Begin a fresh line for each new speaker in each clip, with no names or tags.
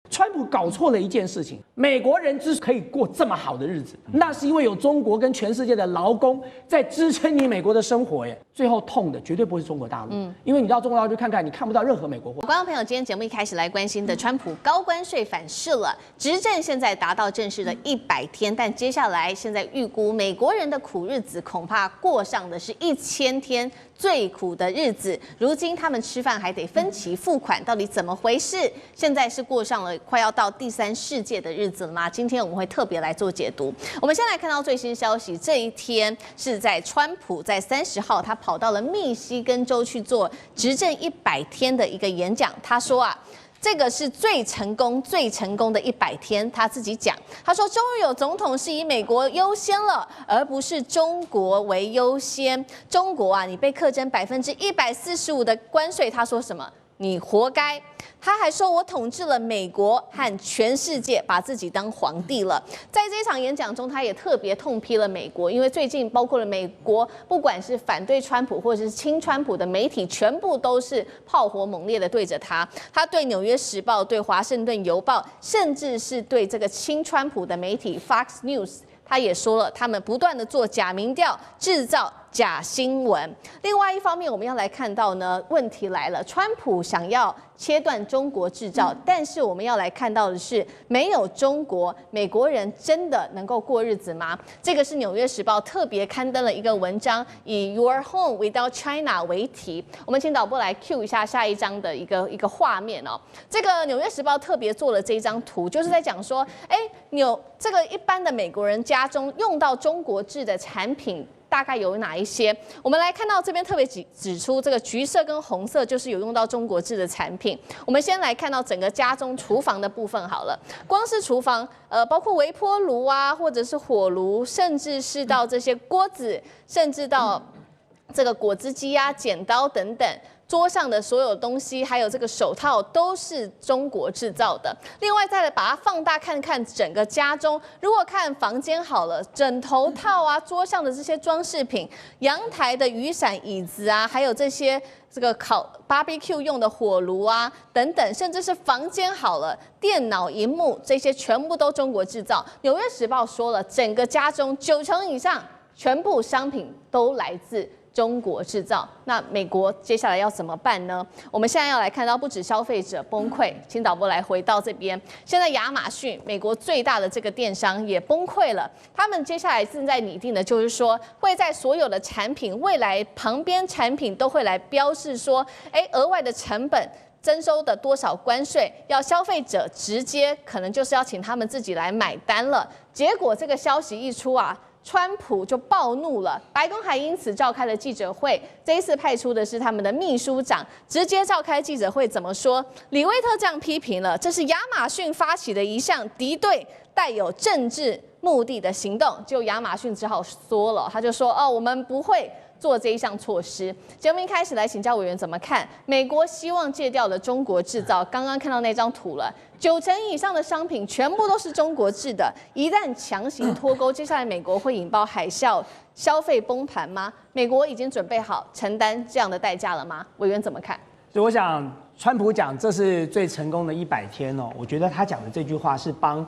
川普搞错了一件事情，美国人之所以可以过这么好的日子，那是因为有中国跟全世界的劳工在支撑你美国的生活耶。最后痛的绝对不会是中国大陆，因为你到中国大陆去看看，你看不到任何美国货。
观众朋友，今天节目一开始来关心的，川普高关税反噬了，执政现在达到正式的100天，但接下来现在预估美国人的苦日子恐怕过上的是1000天最苦的日子。如今他们吃饭还得分期付款，到底怎么回事？现在是过上了快要到第3世界的日子了吗？今天我们会特别来做解读。我们先来看到最新消息，这一天是在川普在30号，他跑到了密西根州去做执政100天的一个演讲。他说啊，这个是最成功的100天。他自己讲，他说终于有总统是以美国优先了，而不是中国为优先。中国啊，你被课征145%的关税，他说什么？你活该。他还说，我统治了美国和全世界，把自己当皇帝了。在这场演讲中，他也特别痛批了美国，因为最近包括了美国，不管是反对川普或者是亲川普的媒体，全部都是炮火猛烈的对着他。他对《纽约时报》、对《华盛顿邮报》，甚至是对这个亲川普的媒体 Fox News， 他也说了，他们不断的做假民调，制造假新闻。另外一方面，我们要来看到呢，问题来了，川普想要切断中国制造，但是我们要来看到的是，没有中国，美国人真的能够过日子吗？这个是《纽约时报》特别刊登了一个文章，以 Your Home Without China 为题。我们请导播来 cue 一下下一张的一个画面哦。这个《纽约时报》特别做了这一张图，就是在讲说，这个一般的美国人家中用到中国制的产品大概有哪一些？我们来看到这边特别指出，这个橘色跟红色就是有用到中国制的产品。我们先来看到整个家中厨房的部分好了，光是厨房，包括微波炉啊，或者是火炉，甚至是到这些锅子，甚至到这个果汁机啊、剪刀等等。桌上的所有东西，还有这个手套，都是中国制造的。另外，再来把它放大看看整个家中。如果看房间好了，枕头套啊，桌上的这些装饰品，阳台的雨伞、椅子啊，还有这些这个烤 barbecue 用的火炉啊，等等，甚至是房间好了，电脑荧幕这些全部都中国制造。纽约时报说了，整个家中90%以上全部商品都来自中国制造。那美国接下来要怎么办呢？我们现在要来看到，不止消费者崩溃，请导播来回到这边。现在亚马逊，美国最大的这个电商也崩溃了。他们接下来正在拟定的就是说，会在所有的产品未来旁边产品都会来标示说，额外的成本。征收的多少关税，要消费者直接可能就是要请他们自己来买单了。结果这个消息一出啊，川普就暴怒了，白宫还因此召开了记者会。这一次派出的是他们的秘书长，直接召开记者会，怎么说？李威特这样批评了，这是亚马逊发起的一项敌对、带有政治目的的行动。就亚马逊只好说了，他就说：“我们不会做这一项措施。”节目一开始来请教委员怎么看？美国希望戒掉了中国制造，刚刚看到那张图了，90%以上的商品全部都是中国制的。一旦强行脱钩，接下来美国会引爆海啸、消费崩盘吗？美国已经准备好承担这样的代价了吗？委员怎么看？
所以我想，川普讲这是最成功的100天哦。我觉得他讲的这句话是帮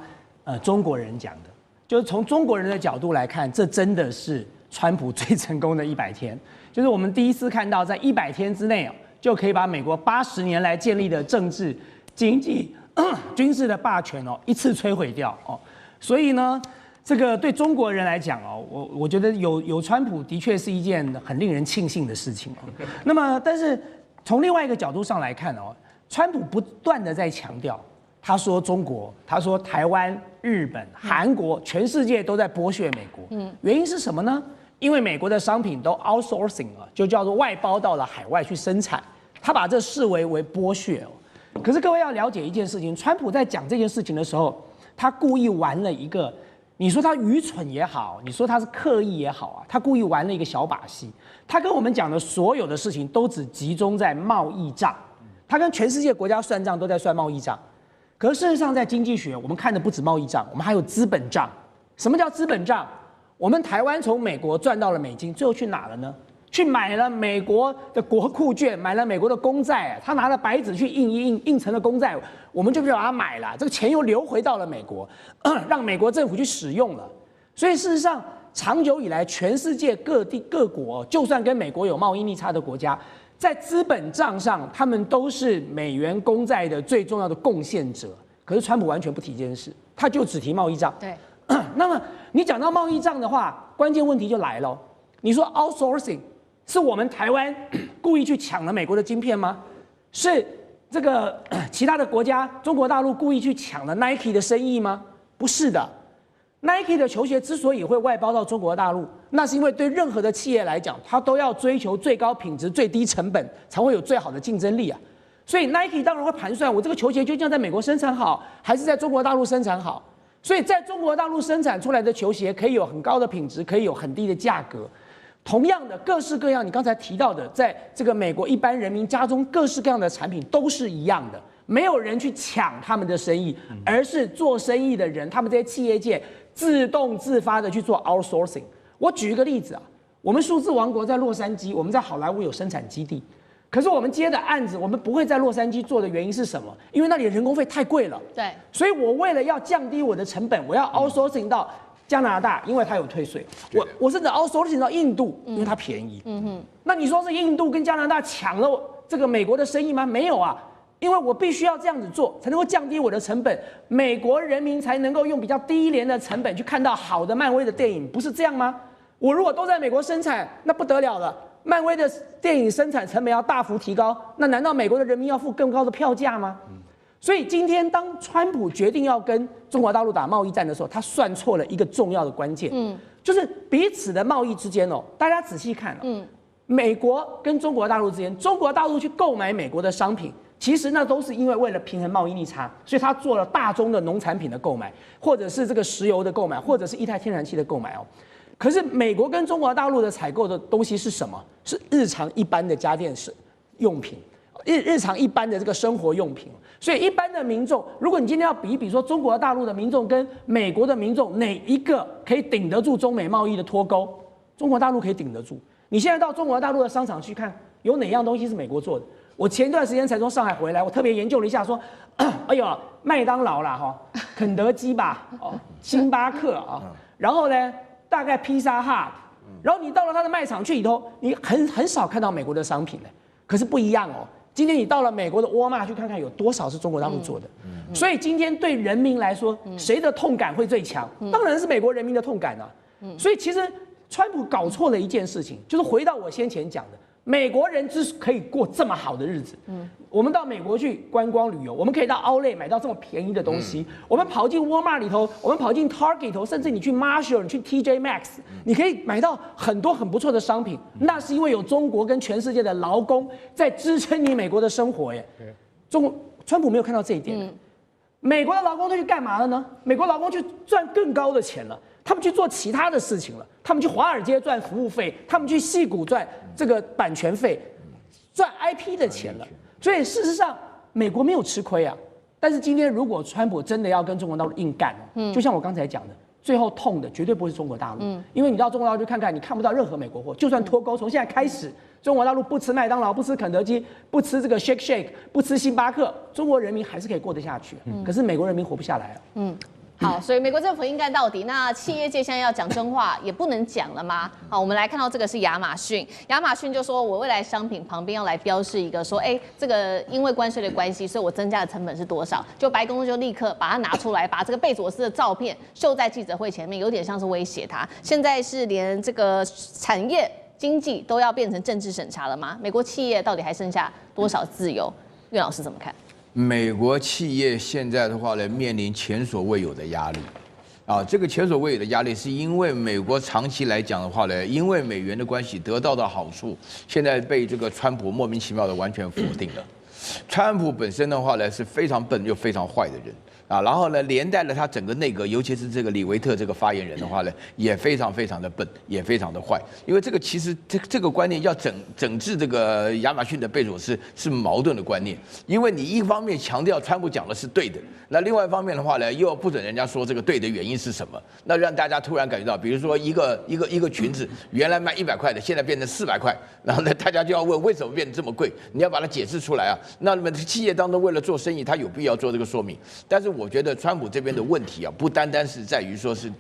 中国人讲的，就是从中国人的角度来看，这真的是川普最成功的100天，就是我们第一次看到在100天之内就可以把美国80年来建立的政治、经济、军事的霸权一次摧毁掉哦。所以呢，这个对中国人来讲我觉得有川普的确是一件很令人庆幸的事情哦。那么，但是从另外一个角度上来看川普不断的在强调，他说中国，他说台湾、日本、韩国，全世界都在剥削美国。原因是什么呢？因为美国的商品都 outsourcing 了，就叫做外包到了海外去生产，他把这视为剥削可是各位要了解一件事情，川普在讲这件事情的时候，他故意玩了一个，你说他愚蠢也好，你说他是刻意也好他故意玩了一个小把戏。他跟我们讲的所有的事情都只集中在贸易账，他跟全世界国家算账都在算贸易账。可是事实上，在经济学，我们看的不止贸易账，我们还有资本账。什么叫资本账？我们台湾从美国赚到了美金，最后去哪了呢？去买了美国的国库券，买了美国的公债，他拿了白纸去印成了公债，我们就把它买了，这个钱又流回到了美国，让美国政府去使用了。所以事实上，长久以来，全世界各国，就算跟美国有贸易逆差的国家，在资本账上，他们都是美元公债的最重要的贡献者。可是川普完全不提这件事，他就只提贸易账。
对。
那么你讲到贸易账的话，关键问题就来了。你说 outsourcing 是我们台湾故意去抢了美国的晶片吗？是这个其他的国家，中国大陆故意去抢了 Nike 的生意吗？不是的。Nike 的球鞋之所以会外包到中国大陆，那是因为对任何的企业来讲，它都要追求最高品质、最低成本，才会有最好的竞争力啊。所以 Nike 当然会盘算，我这个球鞋究竟要在美国生产好，还是在中国大陆生产好？所以在中国大陆生产出来的球鞋可以有很高的品质，可以有很低的价格。同样的，各式各样你刚才提到的，在这个美国一般人民家中各式各样的产品都是一样的，没有人去抢他们的生意，而是做生意的人，他们这些企业界自动自发的去做 outsourcing。我举一个例子啊，我们数字王国在洛杉矶，我们在好莱坞有生产基地，可是我们接的案子，我们不会在洛杉矶做的原因是什么？因为那里人工费太贵了。
对，
所以我为了要降低我的成本，我要 outsourcing 到加拿大，因为它有退税。我甚至 outsourcing 到印度，因为它便宜。那你说是印度跟加拿大抢了这个美国的生意吗？没有啊。因为我必须要这样子做，才能够降低我的成本，美国人民才能够用比较低廉的成本去看到好的漫威的电影，不是这样吗？我如果都在美国生产，那不得了了，漫威的电影生产成本要大幅提高，那难道美国的人民要付更高的票价吗？所以今天当川普决定要跟中国大陆打贸易战的时候，他算错了一个重要的关键，就是彼此的贸易之间哦，大家仔细看美国跟中国大陆之间，中国大陆去购买美国的商品。其实那都是因为为了平衡贸易逆差，所以他做了大宗的农产品的购买，或者是这个石油的购买，或者是液态天然气的购买哦。可是美国跟中国大陆的采购的东西是什么？是日常一般的家电用品，日常一般的这个生活用品。所以一般的民众，如果你今天要比一比说中国大陆的民众跟美国的民众哪一个可以顶得住中美贸易的脱钩，中国大陆可以顶得住。你现在到中国大陆的商场去看，有哪样东西是美国做的？我前一段时间才从上海回来，我特别研究了一下，说，哎呦，麦当劳啦，肯德基吧，星巴克啊，然后呢，大概披萨哈，然后你到了他的卖场去里头，你很少看到美国的商品呢。可是不一样哦，今天你到了美国的沃尔玛去看看，有多少是中国大陆做的。所以今天对人民来说，谁的痛感会最强？当然是美国人民的痛感啊。所以其实川普搞错了一件事情，就是回到我先前讲的。美国人之可以过这么好的日子，我们到美国去观光旅游，我们可以到 Outlet 买到这么便宜的东西，我们跑进沃尔玛里头，我们跑进 Target 里头，甚至你去 Marshall， 你去 TJ Maxx， 你可以买到很多很不错的商品，那是因为有中国跟全世界的劳工在支撑你美国的生活耶。川普没有看到这一点，美国的劳工都去干嘛了呢？美国劳工去赚更高的钱了。他们去做其他的事情了，他们去华尔街赚服务费，他们去矽谷赚这个版权费，赚 IP 的钱了。所以事实上，美国没有吃亏啊。但是今天如果川普真的要跟中国大陆硬干，就像我刚才讲的，最后痛的绝对不会是中国大陆，因为你到中国大陆去看看，你看不到任何美国货，就算脱钩，从现在开始，中国大陆不吃麦当劳，不吃肯德基，不吃这个 Shake Shake， 不吃星巴克，中国人民还是可以过得下去。可是美国人民活不下来了。
好，所以美国政府硬干到底，那企业界现在要讲真话也不能讲了吗？好，我们来看到这个是亚马逊，亚马逊就说我未来商品旁边要来标示一个说，这个因为关税的关系，所以我增加的成本是多少？就白宫就立刻把它拿出来，把这个贝佐斯的照片秀在记者会前面，有点像是威胁他。现在是连这个产业经济都要变成政治审查了吗？美国企业到底还剩下多少自由？岳老师怎么看？
美国企业现在的话呢，面临前所未有的压力，这个前所未有的压力是因为美国长期来讲的话呢，因为美元的关系得到的好处，现在被这个川普莫名其妙的完全否定了。川普本身的话呢是非常笨又非常坏的人。然后呢，连带了他整个内阁，尤其是这个李维特这个发言人的话呢，也非常非常的笨，也非常的坏。因为这个其实这个观念要整治这个亚马逊的贝佐斯是矛盾的观念，因为你一方面强调川普讲的是对的，那另外一方面的话呢，又不准人家说这个对的原因是什么，那让大家突然感觉到，比如说一个裙子原来卖100块的，现在变成400块，然后呢，大家就要问为什么变得这么贵，你要把它解释出来啊。那么企业当中为了做生意，他有必要做这个说明，但是我觉得川普这边的问题啊，不单单是在于说是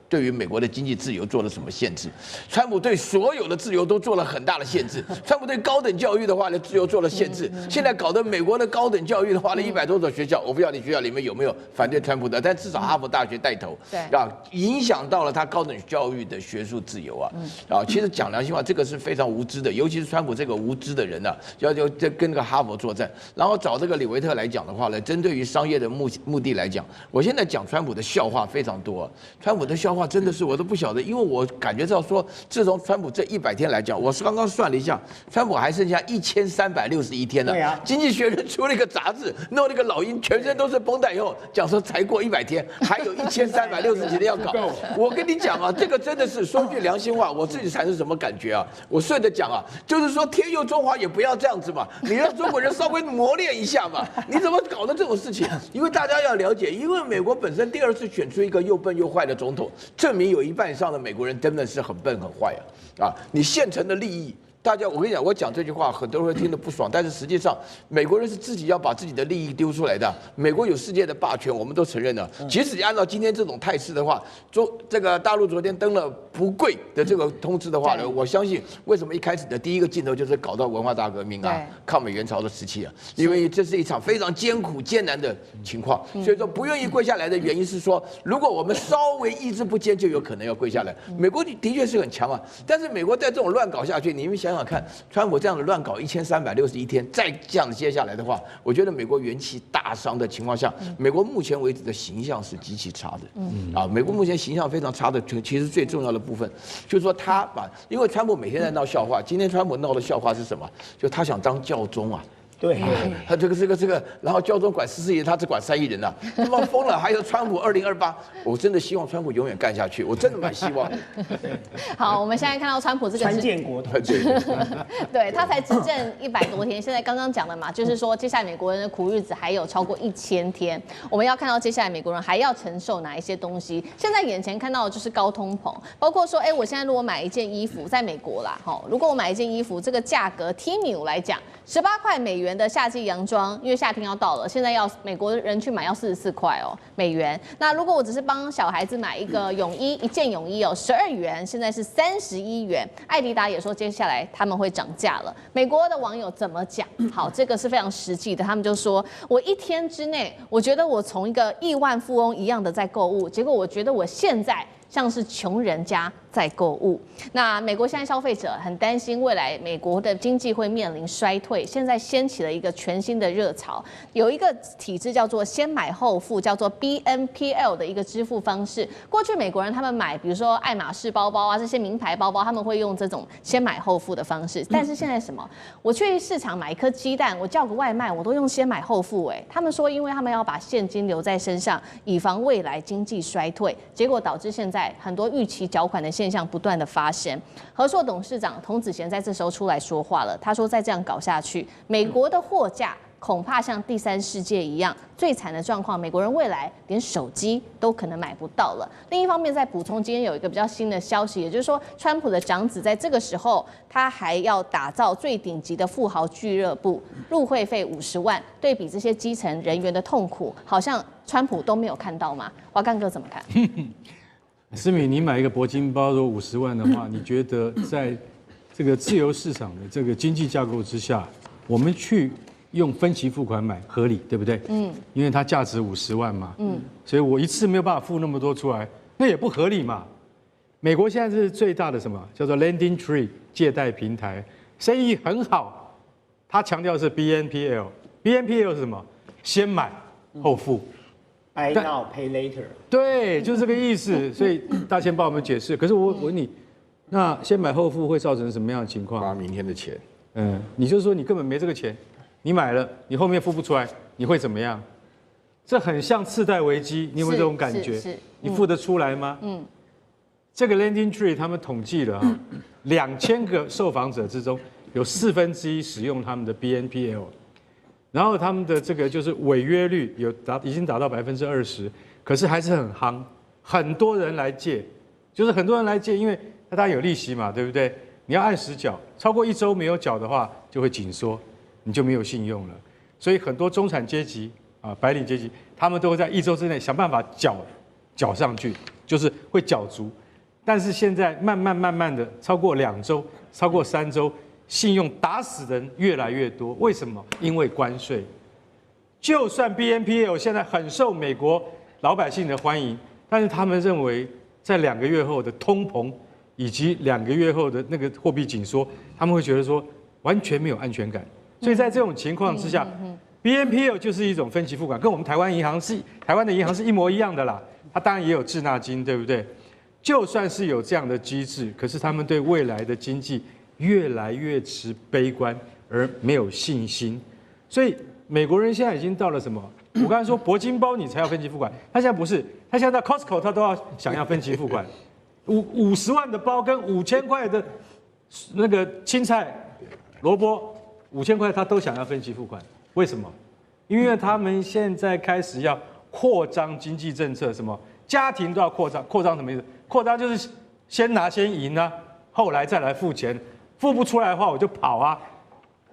对于美国的经济自由做了什么限制，川普对所有的自由都做了很大的限制。川普对高等教育的话呢，自由做了限制。现在搞得美国的高等教育的话呢，100多所学校，我不知道你学校里面有没有反对川普的，但至少哈佛大学带头，
对
影响到了他高等教育的学术自由啊。其实讲良心话，这个是非常无知的，尤其是川普这个无知的人呢，要跟那个哈佛作战，然后找这个李维特来讲的话呢，针对于商业的目的来讲，我现在讲川普的笑话非常多，川普的笑话真的是我都不晓得，因为我感觉到说，自从川普这100天来讲，我是刚刚算了一下，川普还剩下1361天了。
对啊，
经济学人出了一个杂志，弄了一个老鹰，全身都是绷带以后，讲说才过100天，还有1360几天要搞。我跟你讲啊，这个真的是说句良心话，我自己产生什么感觉啊？我顺着讲啊，就是说天佑中华也不要这样子嘛，你让中国人稍微磨练一下嘛，你怎么搞的这种事情？因为大家要了解，因为美国本身第2次选出一个又笨又坏的总统，证明有1半以上的美国人真的是很笨很坏啊！你现成的利益，大家我跟你讲，我讲这句话很多人会听得不爽，但是实际上美国人是自己要把自己的利益丢出来的。美国有世界的霸权，我们都承认了。即使按照今天这种态势的话，这个大陆昨天登了不贵的这个通知的话呢，我相信为什么一开始的第一个镜头就是搞到文化大革命啊、抗美援朝的时期啊，因为这是一场非常艰苦艰难的情况，所以说不愿意跪下来的原因是说，如果我们稍微意志不坚，就有可能要跪下来。美国的确是很强啊，但是美国在这种乱搞下去，你们想想看，川普这样的乱搞1361天，再这样接下来的话，我觉得美国元气大伤的情况下，美国目前为止的形象是极其差的。美国目前形象非常差的，其实最重要的部分就是说因为川普每天在闹笑话，今天川普闹的笑话是什么？就他想当教宗啊。
对，
他这个，然后教宗管14亿，他只管3亿人呐，他妈疯了！还有川普2028，我真的希望川普永远干下去，我真的蛮希望的。
好，我们现在看到川普这个
川建国统，
对他才执政100多天，现在刚刚讲的嘛，就是说接下来美国人的苦日子还有超过1000天，我们要看到接下来美国人还要承受哪一些东西。现在眼前看到的就是高通膨，包括说，我现在如果买一件衣服，在美国啦，如果我买一件衣服，这个价格 Temu 来讲，18块美元的夏季洋装，因为夏天要到了，现在要美国人去买要44块美元。那如果我只是帮小孩子买一个泳衣，一件泳衣12元，现在是31元。艾迪达也说接下来他们会涨价了。美国的网友怎么讲？好，这个是非常实际的，他们就说我1天之内，我觉得我从一个亿万富翁一样的在购物，结果我觉得我现在像是穷人家在购物。那美国现在消费者很担心未来美国的经济会面临衰退，现在掀起了一个全新的热潮，有一个体制叫做先买后付，叫做 BNPL 的一个支付方式。过去美国人他们买比如说爱马仕包包啊，这些名牌包包，他们会用这种先买后付的方式。但是现在什么？我去市场买一颗鸡蛋，我叫个外卖，我都用先买后付。他们说因为他们要把现金留在身上，以防未来经济衰退，结果导致现在很多逾期缴款的现象不断的发生。和硕董事长童子贤在这时候出来说话了，他说再这样搞下去，美国的货价恐怕像第三世界一样，最惨的状况，美国人未来连手机都可能买不到了。另一方面，在补充，今天有一个比较新的消息，也就是说，川普的长子在这个时候，他还要打造最顶级的富豪俱乐部，入会费50万，对比这些基层人员的痛苦，好像川普都没有看到吗？华干哥怎么看？
思敏，你买一个铂金包如果50万的话，你觉得在这个自由市场的这个经济架构之下，我们去用分期付款买合理，对不对？因为它价值50万嘛。所以我一次没有办法付那么多出来，那也不合理嘛。美国现在是最大的什么叫做 Lending Tree 借贷平台，生意很好。他强调是 BNPL 是什么？先买后付。
Buy now, pay later。
对，就是这个意思。所以大千帮我们解释。可是我问你，那先买后付会造成什么样的情况？
花明天的钱。
你就说你根本没这个钱，你买了，你后面付不出来，你会怎么样？这很像次贷危机，你有没有这种感觉？
是
你付得出来吗？这个 Lending Tree 他们统计了2000个受访者之中，有1/4使用他们的 BNPL， 然后他们的这个就是违约率已经达到20%，可是还是很夯，很多人来借，就是很多人来借，因为它当然有利息嘛，对不对？你要按时缴，超过1周没有缴的话，就会紧缩，你就没有信用了。所以很多中产阶级白领阶级，他们都会在1周之内想办法缴上去，就是会缴足。但是现在慢慢的，超过2周，超过3周，信用打死的人越来越多。为什么？因为关税。就算 BNPL 现在很受美国老百姓的欢迎，但是他们认为在2个月后的通膨以及2个月后的那个货币紧缩，他们会觉得说完全没有安全感。所以在这种情况之下，BNPL 就是一种分期付款，跟我们台湾的银行是一模一样的啦。它当然也有滞纳金，对不对？就算是有这样的机制，可是他们对未来的经济越来越持悲观，而没有信心。所以美国人现在已经到了什么？我刚才说铂金包你才要分期付款，他现在不是，他现在到 Costco 他都要想要分期付款，50万的包跟5000块的那个青菜、萝卜，5000块他都想要分期付款，为什么？因为他们现在开始要扩张经济政策，什么家庭都要扩张，扩张什么意思？扩张就是先拿先赢啊，后来再来付钱，付不出来的话我就跑啊。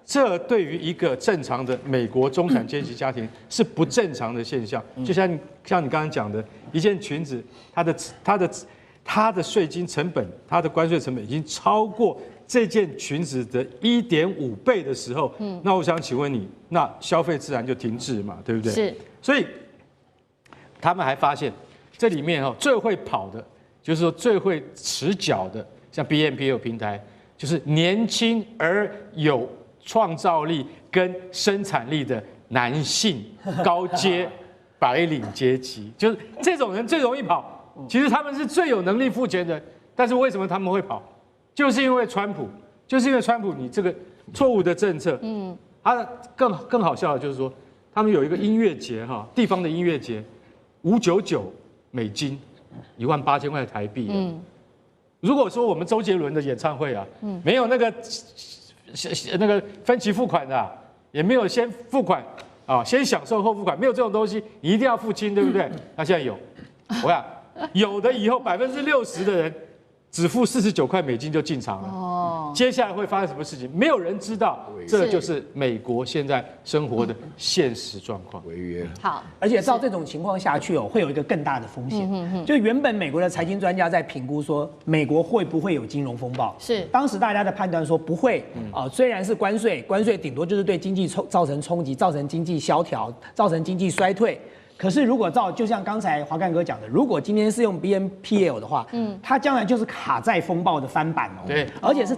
这对于一个正常的美国中产阶级家庭是不正常的现象。就像你刚刚讲的，一件裙子，它的税金成本，它的关税成本已经超过这件裙子的1.5倍的时候，那我想请问你，那消费自然就停滞嘛，对不对？
是。
所以他们还发现，这里面最会跑的，就是说最会持脚的，像 BNPL 平台，就是年轻而有创造力跟生产力的男性高阶白领阶级，就是这种人最容易跑。其实他们是最有能力付钱的，但是为什么他们会跑？就是因为川普，你这个错误的政策。他更好笑的就是说，他们有一个音乐节地方的音乐节，599美金，18000块台币。如果说我们周杰伦的演唱会没有那个分期付款的，也没有先付款先享受后付款，没有这种东西，你一定要付清，对不对？那现在有，我想有的以后60%的人只付49块美金就进场了。接下来会发生什么事情？没有人知道，这就是美国现在生活的现实状况。
违约。
好，
而且照这种情况下去会有一个更大的风险。就原本美国的财经专家在评估说，美国会不会有金融风暴？
是，
当时大家的判断说不会。虽然是关税顶多就是对经济造成冲击，造成经济萧条，造成经济衰退。可是如果就像刚才华干哥讲的，如果今天是用 BNPL 的话，它将来就是卡债风暴的翻版哦。
对，
而且是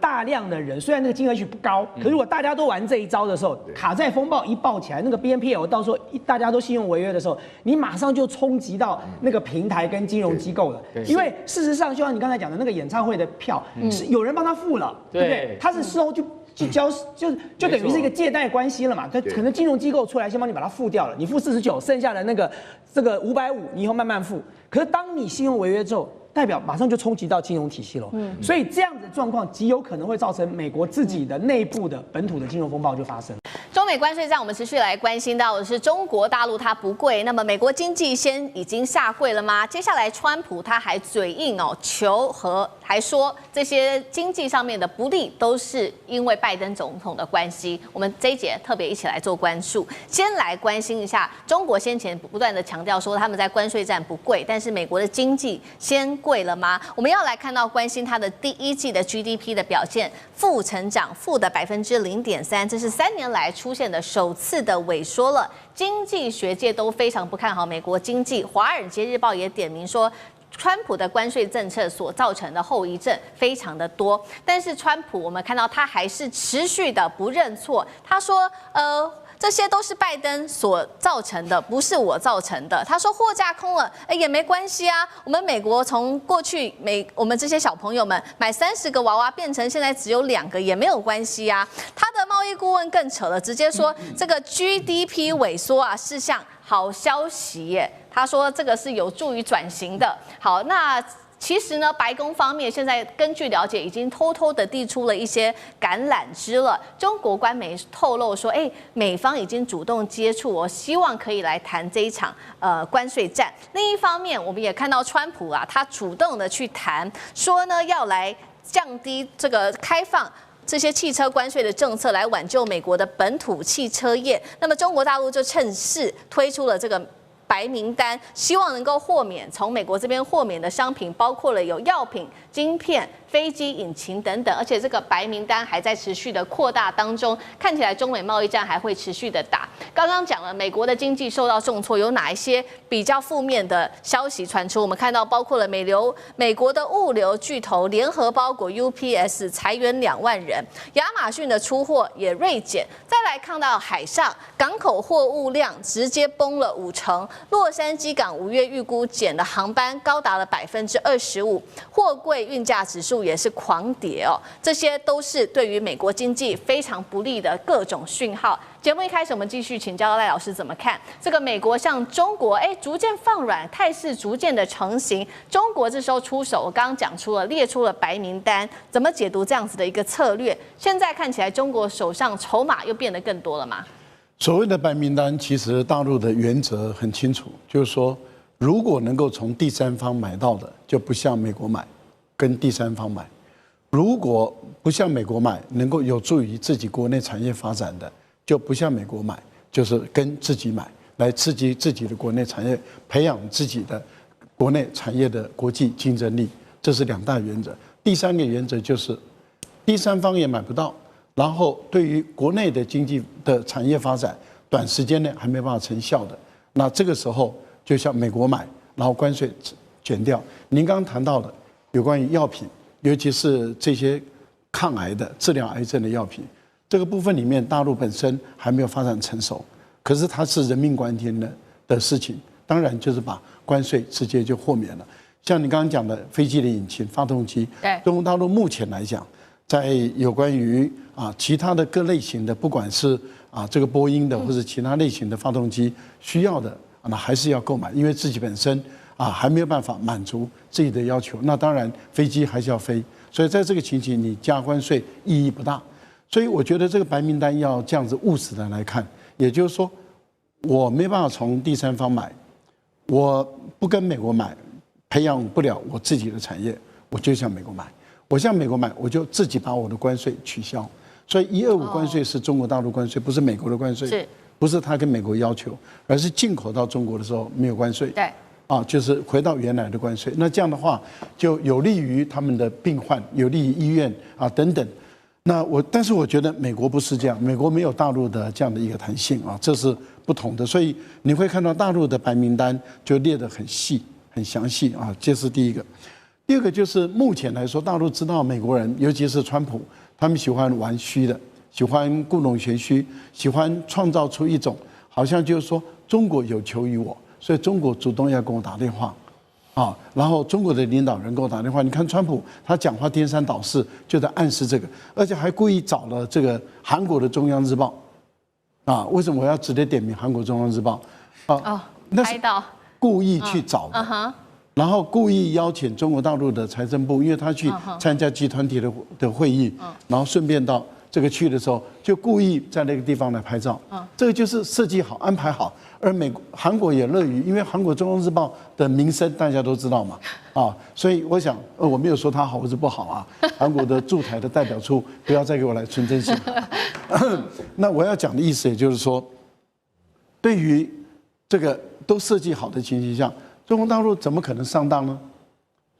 大量的人，虽然那个金额许不高，可是如果大家都玩这一招的时候，卡债风暴一爆起来，那个 BNPL 到时候大家都信用违约的时候，你马上就冲击到那个平台跟金融机构了。因为事实上，就像你刚才讲的那个演唱会的票，是有人帮他付了，对不对？他是事后就交就等于是一个借贷关系了嘛，可能金融机构出来先帮你把它付掉了，你付49，剩下的这个550，你以后慢慢付。可是当你信用违约之后，代表马上就冲击到金融体系了。所以这样子的状况极有可能会造成美国自己的内部的本土的金融风暴就发生。
中美关税战，我们持续来关心到的是中国大陆它不跪，那么美国经济已经下跪了吗？接下来川普他还嘴硬求和，还说这些经济上面的不利都是因为拜登总统的关系。我们这一节特别一起来做关注，先来关心一下中国先前不断的强调说他们在关税战不跪，但是美国的经济先跪了吗？我们要来看到关心它的第一季的 GDP 的表现，负成长，负的0.3%，这是3年来出现的首次的萎缩了。经济学界都非常不看好美国经济，《华尔街日报》也点名说，川普的关税政策所造成的后遗症非常的多。但是川普我们看到他还是持续的不认错，他说这些都是拜登所造成的，不是我造成的。他说货架空了，也没关系啊。我们美国从过去我们这些小朋友们买30个娃娃变成现在只有2个也没有关系啊。他的贸易顾问更扯了，直接说这个 GDP 萎缩啊是项好消息耶。他说这个是有助于转型的。好，那其实呢，白宫方面现在根据了解，已经偷偷的递出了一些橄榄枝了。中国官媒透露说，美方已经主动接触希望可以来谈这一场关税战。另一方面，我们也看到川普啊，他主动的去谈，说呢要来降低这个开放这些汽车关税的政策，来挽救美国的本土汽车业。那么中国大陆就趁势推出了这个白名单，希望能够豁免从美国这边豁免的商品，包括了有药品、晶片、飞机引擎等等，而且这个白名单还在持续的扩大当中，看起来中美贸易战还会持续的打。刚刚讲了美国的经济受到重挫，有哪一些比较负面的消息传出？我们看到包括了美国的物流巨头联合包裹 UPS 裁员2万人，亚马逊的出货也锐减。再来看到海上港口货物量直接崩了50%，洛杉矶港5月预估减的航班高达了25%，货柜运价指数也是狂跌哦，这些都是对于美国经济非常不利的各种讯号。节目一开始，我们继续请教赖老师怎么看这个美国向中国逐渐放软，态势逐渐的成型。中国这时候出手，我刚刚讲出了列出了白名单，怎么解读这样子的一个策略？现在看起来中国手上筹码又变得更多了吗？
所谓的白名单，其实大陆的原则很清楚，就是说，如果能够从第三方买到的，就不向美国买，跟第三方买；如果不向美国买，能够有助于自己国内产业发展的，就不向美国买，就是跟自己买，来刺激自己的国内产业，培养自己的国内产业的国际竞争力。这是2大原则。第3个原则就是，第三方也买不到。然后，对于国内的经济的产业发展，短时间内还没办法成效的，那这个时候就向美国买，然后关税减掉。您刚刚谈到的有关于药品，尤其是这些抗癌的、治疗癌症的药品，这个部分里面，大陆本身还没有发展成熟，可是它是人命关天的事情，当然就是把关税直接就豁免了。像你刚刚讲的飞机的引擎、发动机，中国大陆目前来讲，在有关于其他的各类型的，不管是这个波音的或者其他类型的发动机需要的，那还是要购买，因为自己本身还没有办法满足自己的要求。那当然飞机还是要飞，所以在这个情形你加关税意义不大。所以我觉得这个白名单要这样子务实的来看，也就是说，我没办法从第三方买，我不跟美国买，培养不了我自己的产业，我就向美国买。我向美国买，我就自己把我的关税取消。所以125关税是中国大陆关税，不是美国的关税，不是他跟美国要求，而是进口到中国的时候没有关税。
对，
就是回到原来的关税。那这样的话，就有利于他们的病患，有利于医院等等。但是我觉得美国不是这样，美国没有大陆的这样的一个弹性这是不同的。所以你会看到大陆的白名单就列得很细、很详细这是第一个。第二个就是目前来说，大陆知道美国人，尤其是川普，他们喜欢玩虚的，喜欢故弄玄虚，喜欢创造出一种好像就是说中国有求于我，所以中国主动要跟我打电话，然后中国的领导人跟我打电话。你看川普他讲话颠三倒四，就在暗示这个，而且还故意找了这个韩国的中央日报，为什么我要直接点名韩国中央日报？那是故意去找的。然后故意邀请中国大陆的财政部，因为他去参加集团体的会议，然后顺便到这个去的时候，就故意在那个地方来拍照。这个就是设计好、安排好。而韩国也乐于，因为韩国中央日报的名声大家都知道嘛，所以我想，我没有说他好或者不好韩国的驻台的代表处不要再给我来纯真心。那我要讲的意思，也就是说，对于这个都设计好的情形下，中国大陆怎么可能上当呢？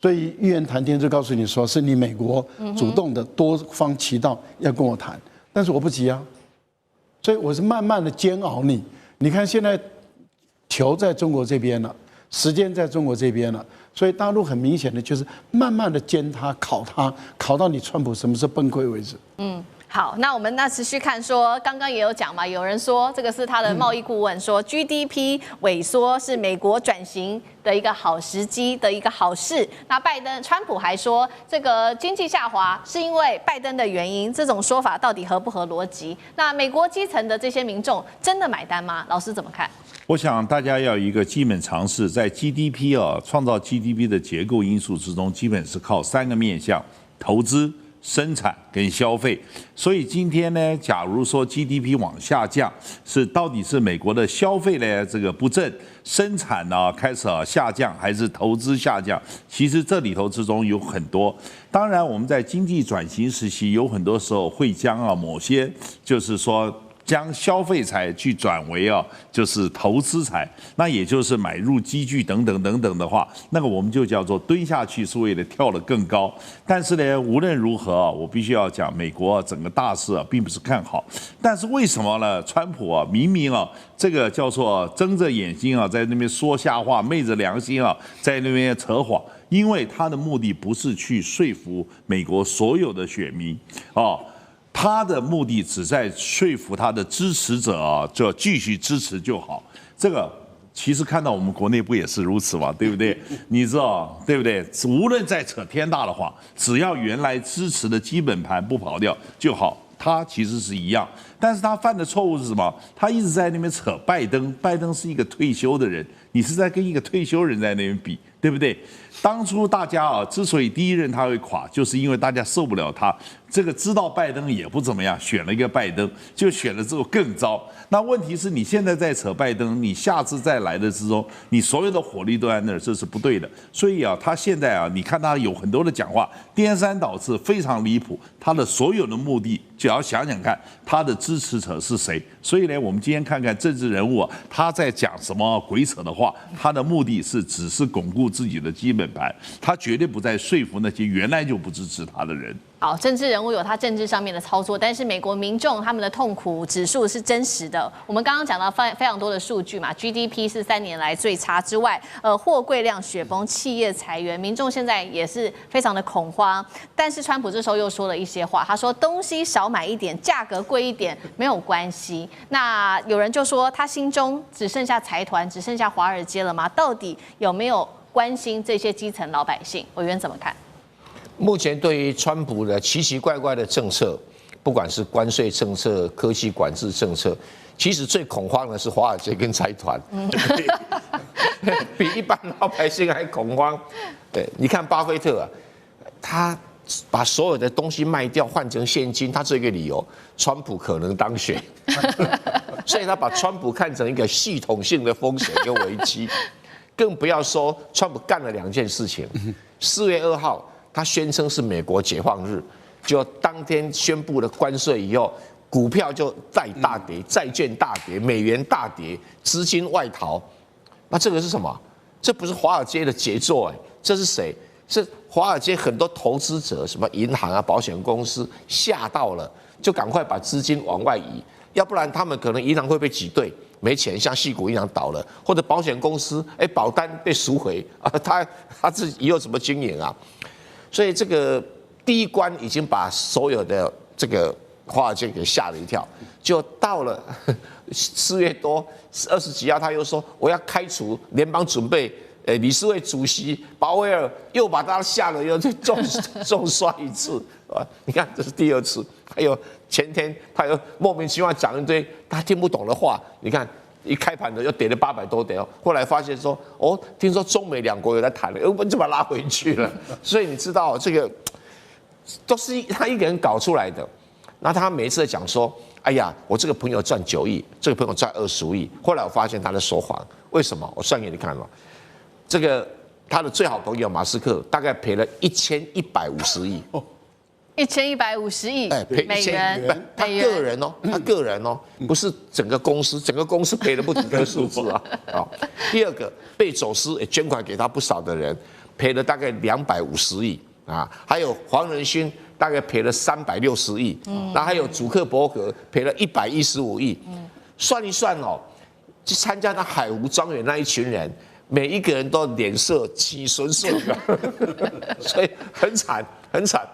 所以一言谈天就告诉你说，是你美国主动的多方渠道要跟我谈，但是我不急所以我是慢慢的煎熬你。你看现在球在中国这边了，时间在中国这边了，所以大陆很明显的就是慢慢的煎它、烤它，烤到你川普什么时候崩溃为止。
好，那我们持续看说，刚刚也有讲嘛，有人说这个是他的贸易顾问说 GDP 萎缩是美国转型的一个好时机的一个好事。那川普还说这个经济下滑是因为拜登的原因，这种说法到底合不合逻辑？那美国基层的这些民众真的买单吗？老师怎么看？
我想大家要有一个基本常识，在 GDP 创造 GDP 的结构因素之中，基本是靠3个面向：投资、生产跟消费。所以今天呢，假如说 GDP 往下降，到底是美国的消费呢这个不振，生产呢开始下降，还是投资下降？其实这里头之中有很多。当然，我们在经济转型时期，有很多时候会将某些就是说，将消费财去转为就是投资财，那也就是买入机具等等等等的话，那个我们就叫做蹲下去是为了跳得更高。但是呢，无论如何我必须要讲，美国整个大势并不是看好。但是为什么呢？川普明明这个叫做睁着眼睛在那边说瞎话，昧着良心在那边扯谎，因为他的目的不是去说服美国所有的选民他的目的只在说服他的支持者就继续支持就好。这个其实看到我们国内不也是如此吗？对不对？你知道对不对？无论再扯天大的话，只要原来支持的基本盘不跑掉就好。他其实是一样，但是他犯的错误是什么？他一直在那边扯拜登，拜登是一个退休的人，你是在跟一个退休人在那边比，对不对？当初大家之所以第一任他会垮，就是因为大家受不了他。这个知道拜登也不怎么样，选了一个拜登，就选了之后更糟。那问题是你现在在扯拜登，你下次再来的之中，你所有的火力都在那儿，这是不对的。所以他现在你看他有很多的讲话，颠三倒四，非常离谱。他的所有的目的，就要想想看他的支持者是谁。所以呢，我们今天看看政治人物他在讲什么鬼扯的话，他的目的是只是巩固自己的基本盘，他绝对不在说服那些原来就不支持他的人。
好，政治人物有他政治上面的操作，但是美国民众他们的痛苦指数是真实的。我们刚刚讲到非常多的数据嘛 ，GDP 是3年来最差之外，货柜量雪崩，企业裁员，民众现在也是非常的恐慌。但是川普这时候又说了一些话，他说东西少买一点，价格贵一点没有关系。那有人就说他心中只剩下财团，只剩下华尔街了吗？到底有没有关心这些基层老百姓？委员怎么看？
目前对于川普的奇奇怪怪的政策，不管是关税政策、科技管制政策，其实最恐慌的是华尔街跟财团，比一般老百姓还恐慌。对，你看巴菲特他把所有的东西卖掉换成现金，他这个理由，川普可能当选，所以他把川普看成一个系统性的风险跟危机，更不要说川普干了2件事情，4月2号。他宣称是美国解放日，就当天宣布了关税以后，股票就再大跌，债券大跌，美元大跌，资金外逃。那这个是什么？这不是华尔街的杰作这是谁？是华尔街很多投资者，什么银行保险公司吓到了，就赶快把资金往外移，要不然他们可能银行会被挤兑。没钱，像矽谷银行倒了，或者保险公司保单被赎回他自己以后怎么经营啊？所以这个第一关已经把所有的这个华尔街给吓了一跳，就到了4月多20几号，他又说我要开除联邦准备理事会主席鲍威尔，又把他吓了，又重刷一次啊！你看这是第2次，还有前天他又莫名其妙讲一堆他听不懂的话，你看。一开盘的又跌了800多点后来发现说听说中美2国有在谈了，我们就把它拉回去了。所以你知道这个都是他一个人搞出来的。那他每一次讲说，哎呀，我这个朋友赚9亿，这个朋友赚25亿。后来我发现他在说谎，为什么？我算给你看了，这个他的最好朋友马斯克大概赔了1150亿。
1150亿美元，
他个人不是整个公司，整个公司赔了不止这个数字啊。第二个，贝佐斯也捐款给他不少的人，赔了大概250亿啊，还有黄仁勋大概赔了360亿，那还有祖克伯格赔了115亿，算一算去参加那海湖庄园那一群人，每一个人都脸色起纯色的，所以很惨很惨。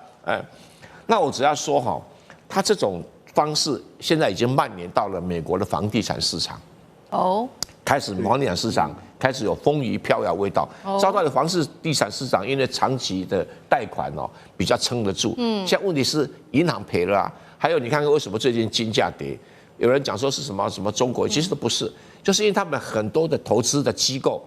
那我只要说
它这种方式现在已经蔓延到了美国的房地产市场。
哦，
开始房地产市场开始有风雨飘摇味道，糟糕的地产市场因为长期的贷款比较撑得住，现在问题是银行赔了啊，还有你看看为什么最近金价跌，有人讲说是什么中国，其实都不是，就是因为他们很多的投资的机构，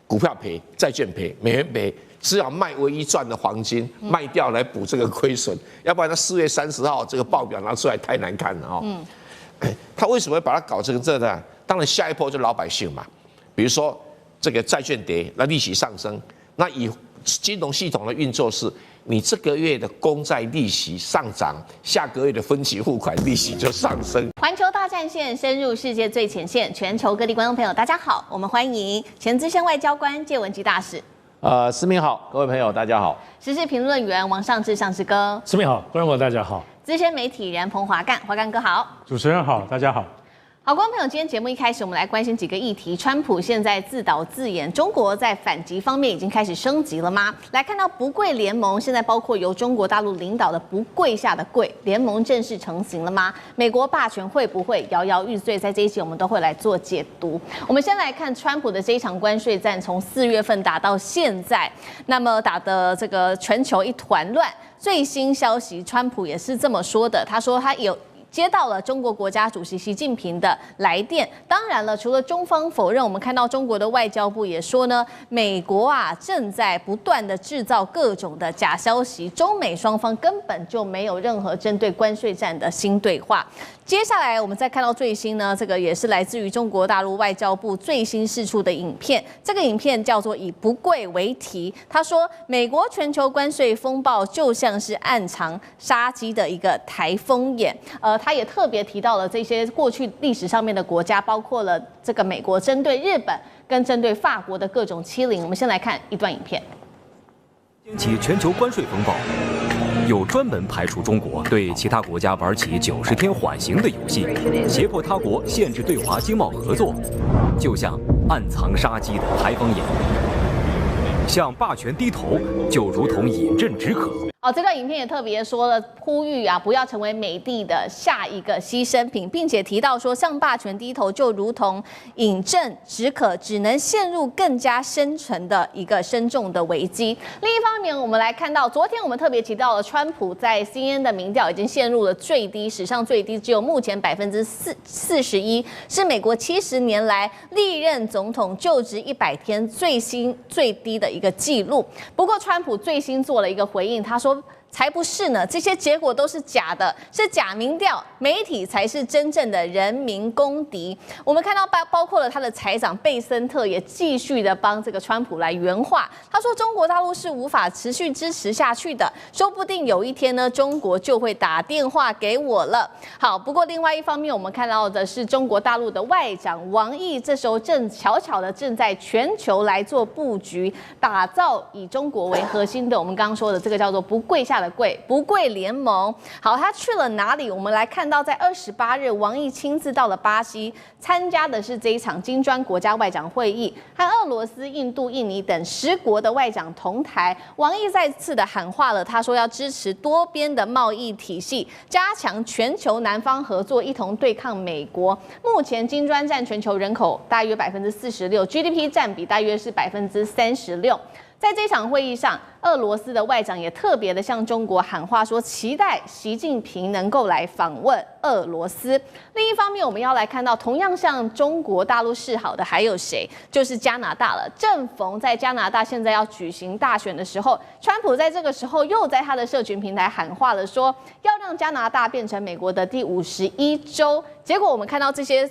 股票赔、债券赔、美元赔，只要卖唯一赚的黄金卖掉来补这个亏损，要不然他4月30号这个报表拿出来太难看了他为什么会把它搞成这呢？当然，下一波就老百姓嘛，比如说这个债券跌，那利息上升，那以金融系统的运作是，你这个月的公债利息上涨，下个月的分期付款利息就上升。
环球大战线深入世界最前线，全球各地观众朋友，大家好，我们欢迎前资深外交官介文基大使。
思明好，各位朋友大家好。
时事评论员王尚志上志哥。
思明好，观众朋友大家好。
资深媒体人彭华干，华干哥好。
主持人好，大家好。
好，观众朋友，今天节目一开始，我们来关心几个议题。川普现在自导自演，中国在反击方面已经开始升级了吗？来看到不跪联盟，现在包括由中国大陆领导的不跪下的跪联盟正式成型了吗？美国霸权会不会摇摇欲坠？在这一期我们都会来做解读。我们先来看川普的这一场关税战，从4月份打到现在，那么打的这个全球一团乱。最新消息，川普也是这么说的，他说他有接到了中国国家主席习近平的来电。当然了，除了中方否认，我们看到中国的外交部也说呢，美国正在不断的制造各种的假消息，中美双方根本就没有任何针对关税战的新对话。接下来我们再看到最新呢，这个也是来自于中国大陆外交部最新释出的影片。这个影片叫做以不跪为题，他说美国全球关税风暴就像是暗藏杀机的一个台风眼。他也特别提到了这些过去历史上面的国家，包括了这个美国针对日本跟针对法国的各种欺凌。我们先来看一段影片。
掀起全球关税风暴，有专门排除中国，对其他国家玩起90天缓刑的游戏，胁迫他国限制对华经贸合作，就像暗藏杀机的台风眼，向霸权低头就如同饮鸩止渴。
这段影片也特别说了，呼吁不要成为美帝的下一个牺牲品，并且提到说，向霸权低头就如同饮鸩止渴，只能陷入更加深层的一个深重的危机。另一方面，我们来看到，昨天我们特别提到了，川普在 CNN 的民调已经陷入了最低，史上最低，只有目前41%，是美国70年来历任总统就职100天最低的一个记录。不过，川普最新做了一个回应，他说，才不是呢！这些结果都是假的，是假民调，媒体才是真正的人民公敌。我们看到包括了他的财长贝森特也继续的帮这个川普来圆话。他说，中国大陆是无法持续支持下去的，说不定有一天呢，中国就会打电话给我了。好，不过另外一方面，我们看到的是中国大陆的外长王毅，这时候正在全球来做布局，打造以中国为核心的我们刚刚说的这个叫做不跪下的跪，不跪联盟。好，他去了哪里？我们来看到，在28日，王毅亲自到了巴西，参加的是这一场金砖国家外长会议，和俄罗斯、印度、印尼等10国的外长同台。王毅再次的喊话了，他说要支持多边的贸易体系，加强全球南方合作，一同对抗美国。目前金砖占全球人口大约46%，GDP 占比大约是36%。在这场会议上，俄罗斯的外长也特别的向中国喊话，说期待习近平能够来访问俄罗斯。另一方面，我们要来看到同样向中国大陆示好的还有谁？就是加拿大了。正逢在加拿大现在要举行大选的时候，川普在这个时候又在他的社群平台喊话了，说要让加拿大变成美国的第51州。结果我们看到这些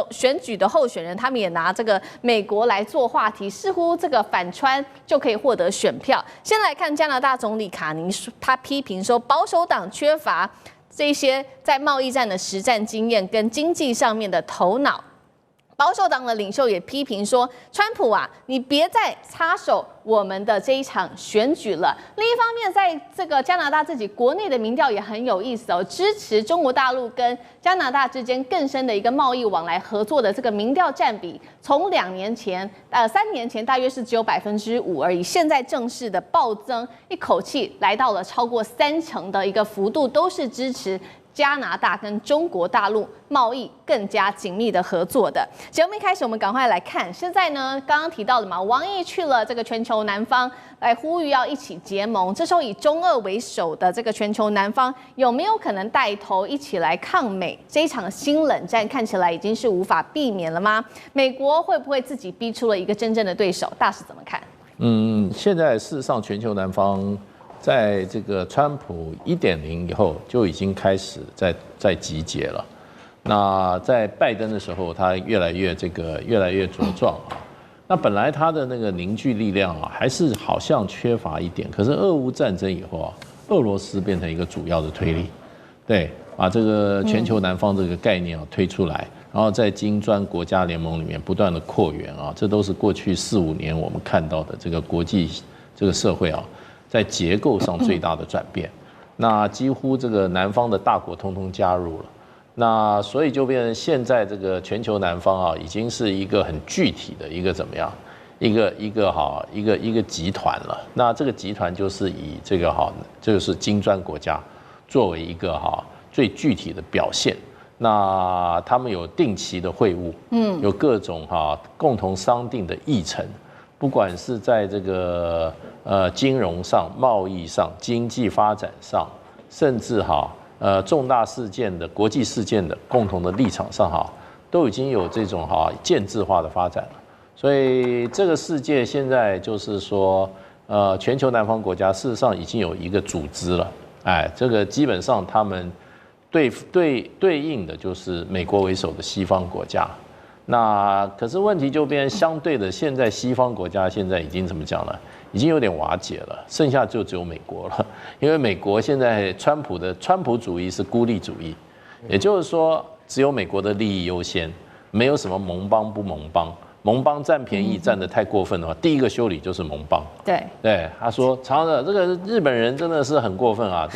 选举的候选人，他们也拿这个美国来做话题，似乎这个反川就可以获得选票。先来看加拿大总理卡尼，他批评说保守党缺乏这些在贸易战的实战经验跟经济上面的头脑。保守党的领袖也批评说，川普你别再插手我们的这一场选举了。另一方面，在这个加拿大自己国内的民调也很有意思哦，支持中国大陆跟加拿大之间更深的一个贸易往来合作的这个民调占比，从3年前大约是只有5%而已，现在正式的暴增，一口气来到了超过30%的一个幅度，都是支持加拿大跟中国大陆贸易更加紧密的合作的。节目一开始，我们赶快来看，现在呢，刚刚提到的嘛，王毅去了这个全球南方，来呼吁要一起结盟。这时候以中俄为首的这个全球南方，有没有可能带头一起来抗美？这一场新冷战看起来已经是无法避免了吗？美国会不会自己逼出了一个真正的对手？大使怎么看？
现在事实上，全球南方在这个川普1.0以后就已经开始在集结了。那在拜登的时候，他越来越茁壮啊。那本来他的那个凝聚力量啊，还是好像缺乏一点。可是俄乌战争以后啊，俄罗斯变成一个主要的推力，对，把这个全球南方这个概念啊推出来，然后在金砖国家联盟里面不断的扩员啊，这都是过去4、5年我们看到的这个国际这个社会啊，在结构上最大的转变。那几乎这个南方的大国通通加入了。那所以就变成现在这个全球南方啊，已经是一个很具体的一个怎么样，一个集团了。那这个集团就是以这个这个是金砖国家作为一个最具体的表现。那他们有定期的会晤，有各种共同商定的议程，不管是在这个金融上、贸易上、经济发展上，甚至重大事件的国际事件的共同的立场上都已经有这种建制化的发展了。所以这个世界现在就是说，全球南方国家事实上已经有一个组织了。这个基本上他们对应的就是美国为首的西方国家。那可是问题就变相对的，现在西方国家现在已经怎么讲呢？已经有点瓦解了，剩下就只有美国了。因为美国现在川普主义是孤立主义，也就是说只有美国的利益优先，没有什么盟邦不盟邦，盟邦占便宜占得太过分的话，第一个修理就是盟邦。对，他说常常这个日本人真的是很过分啊，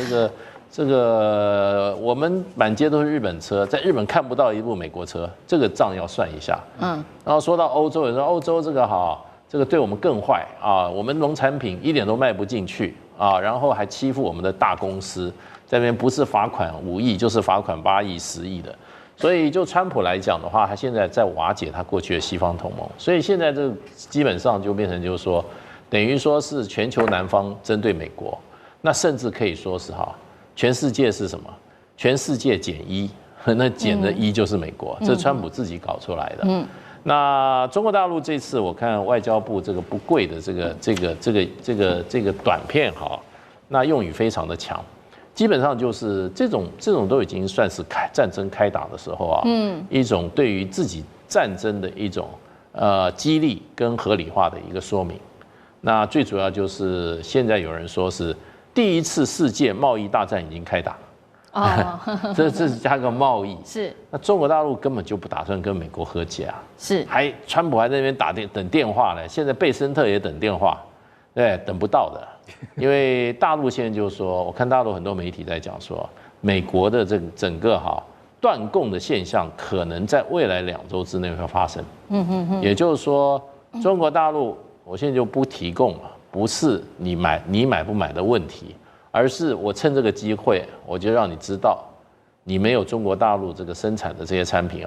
这个我们满街都是日本车，在日本看不到一部美国车，这个账要算一下。然后说到欧洲，也说欧洲这个这个对我们更坏啊，我们农产品一点都卖不进去啊，然后还欺负我们的大公司，这边不是罚款5亿，就是罚款8亿、10亿的。所以就川普来讲的话，他现在在瓦解他过去的西方同盟，所以现在这基本上就变成就是说，等于说是全球南方针对美国，那甚至可以说是全世界是什么？全世界减1，那减的1就是美国，这是川普自己搞出来的。那中国大陆这次我看外交部这个不贵的这个短片那用语非常的强，基本上就是这种都已经算是战争开打的时候一种对于自己战争的一种激励跟合理化的一个说明。那最主要就是现在有人说是第一次世界贸易大战已经开打。这是加个贸易
是，
那中国大陆根本就不打算跟美国和解啊，
是，
川普还在那边等电话呢，现在贝森特也等电话，对，等不到的，因为大陆现在就是说，我看大陆很多媒体在讲说，美国的这个整个断供的现象可能在未来2周之内会发生，也就是说，中国大陆我现在就不提供了，不是你买不买的问题。而是我趁这个机会，我就让你知道，你没有中国大陆这个生产的这些产品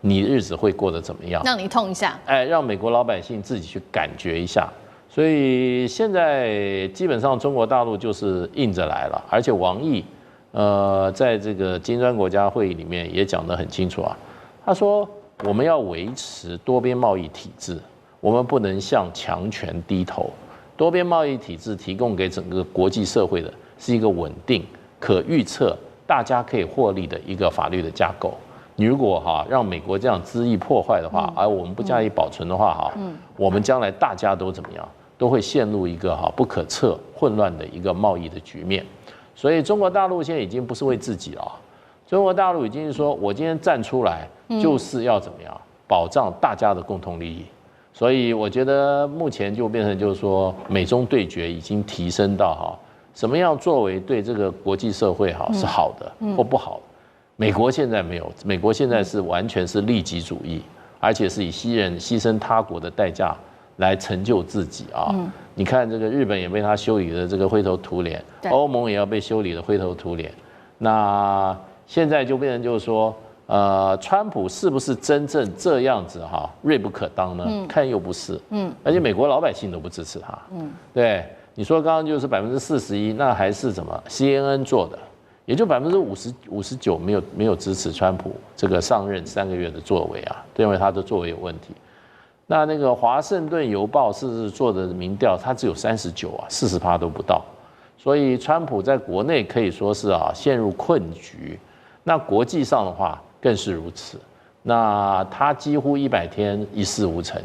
你日子会过得怎么样？
让你痛一下，
让美国老百姓自己去感觉一下。所以现在基本上中国大陆就是硬着来了，而且王毅在这个金砖国家会议里面也讲得很清楚他说我们要维持多边贸易体制，我们不能向强权低头。多边贸易体制提供给整个国际社会的是一个稳定、可预测、大家可以获利的一个法律的架构。你如果让美国这样恣意破坏的话，而我们不加以保存的话我们将来大家都怎么样，都会陷入一个不可测、混乱的一个贸易的局面。所以中国大陆现在已经不是为自己了，中国大陆已经是说我今天站出来就是要怎么样保障大家的共同利益。所以我觉得目前就变成就是说，美中对决已经提升到什么样作为对这个国际社会是好的或不好的。美国现在没有，美国现在是完全是利己主义，而且是以牺牲他国的代价来成就自己你看这个日本也被他修理的这个灰头土脸，欧盟也要被修理的灰头土脸。那现在就变成就是说，川普是不是真正这样子锐不可当呢？看又不是，而且美国老百姓都不支持他，对，你说刚刚就是41%，那还是什么 CNN 做的，也就59%没有支持川普这个上任3个月的作为啊，认为他的作为有问题。那个华盛顿邮报是做的民调，它只有39%啊，40%都不到，所以川普在国内可以说是陷入困局，那国际上的话更是如此。那他几乎100天一事无成，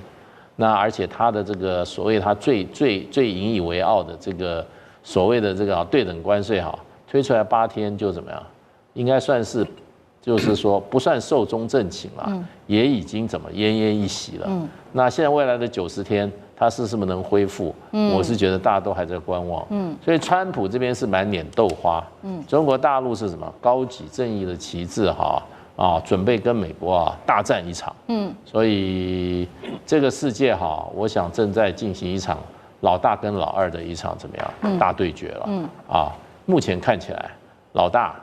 那而且他的这个所谓他最引以为傲的这个所谓的这个对等关税推出来8天就怎么样？应该算是，就是说不算寿终正寝了，也已经怎么奄奄一息了。那现在未来的90天，它是不是能恢复？我是觉得大家都还在观望。所以川普这边是满脸豆花。中国大陆是什么？高举正义的旗帜准备跟美国大战一场。所以这个世界我想正在进行一场老大跟老二的一场怎么样大对决了。目前看起来，老大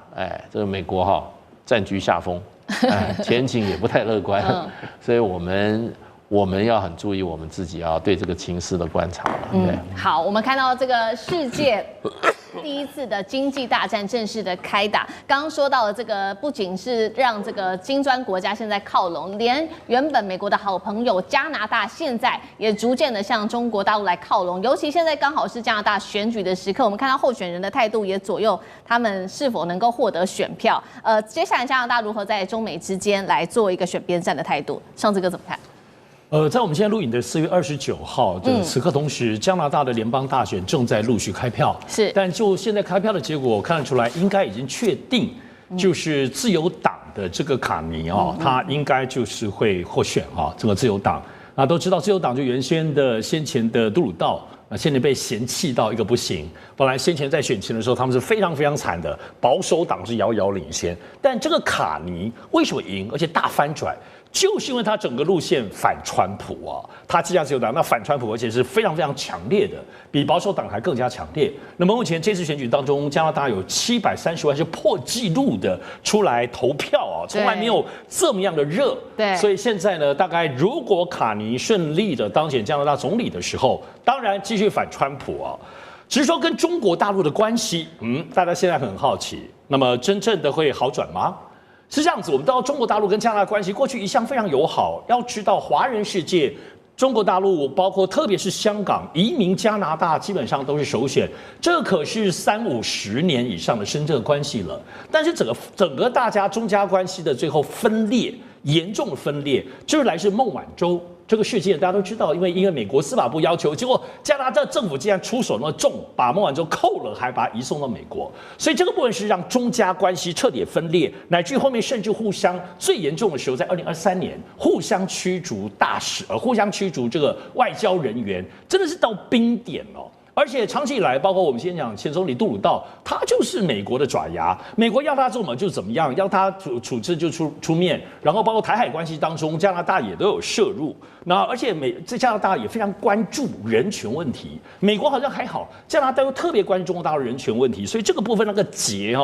这个美国占据下风，前景也不太乐观，所以我们要很注意我们自己对这个情势的观察了。对，
好，我们看到这个世界第一次的经济大战正式的开打。刚刚说到了这个，不仅是让这个金砖国家现在靠拢，连原本美国的好朋友加拿大现在也逐渐的向中国大陆来靠拢。尤其现在刚好是加拿大选举的时刻，我们看到候选人的态度也左右他们是否能够获得选票。接下来加拿大如何在中美之间来做一个选边站的态度？尚志哥怎么看？
在我们现在录影的4月29号的此刻同时，加拿大的联邦大选正在陆续开票。
是，
但就现在开票的结果看得出来，应该已经确定，就是自由党的这个卡尼他应该就是会获选这个自由党都知道，自由党就先前的杜鲁道。现在被嫌弃到一个不行。本来先前在选前的时候，他们是非常非常惨的，保守党是遥遥领先。但这个卡尼为什么赢，而且大翻转？就是因为他整个路线反川普他既然自由党，那反川普，而且是非常非常强烈的，比保守党还更加强烈。那么目前这次选举当中，加拿大有730万是破纪录的出来投票从来没有这么样的热。
对，
所以现在呢，大概如果卡尼顺利的当选加拿大总理的时候，当然继续反川普只是说跟中国大陆的关系，大家现在很好奇，那么真正的会好转吗？是这样子，我们知道中国大陆跟加拿大关系过去一向非常友好。要知道，华人世界，中国大陆包括特别是香港移民加拿大，基本上都是首选。这可是30-50年以上的深圳关系了。但是整个大家中加关系的最后分裂，严重的分裂，就是来自孟晚舟。这个事件大家都知道，因为美国司法部要求，结果加拿大政府竟然出手那么重，把孟晚舟扣了，还把他移送到美国。所以这个部分是让中加关系彻底分裂，乃至于后面甚至互相最严重的时候，在2023年互相驱逐大使，互相驱逐这个外交人员，真的是到冰点而且长期以来，包括我们先讲前总理杜鲁道，他就是美国的爪牙，美国要他做什么就怎么样，要他处置就出面，然后包括台海关系当中，加拿大也都有涉入。那而且在加拿大也非常关注人权问题，美国好像还好，加拿大又特别关注中国大陆人权问题，所以这个部分那个结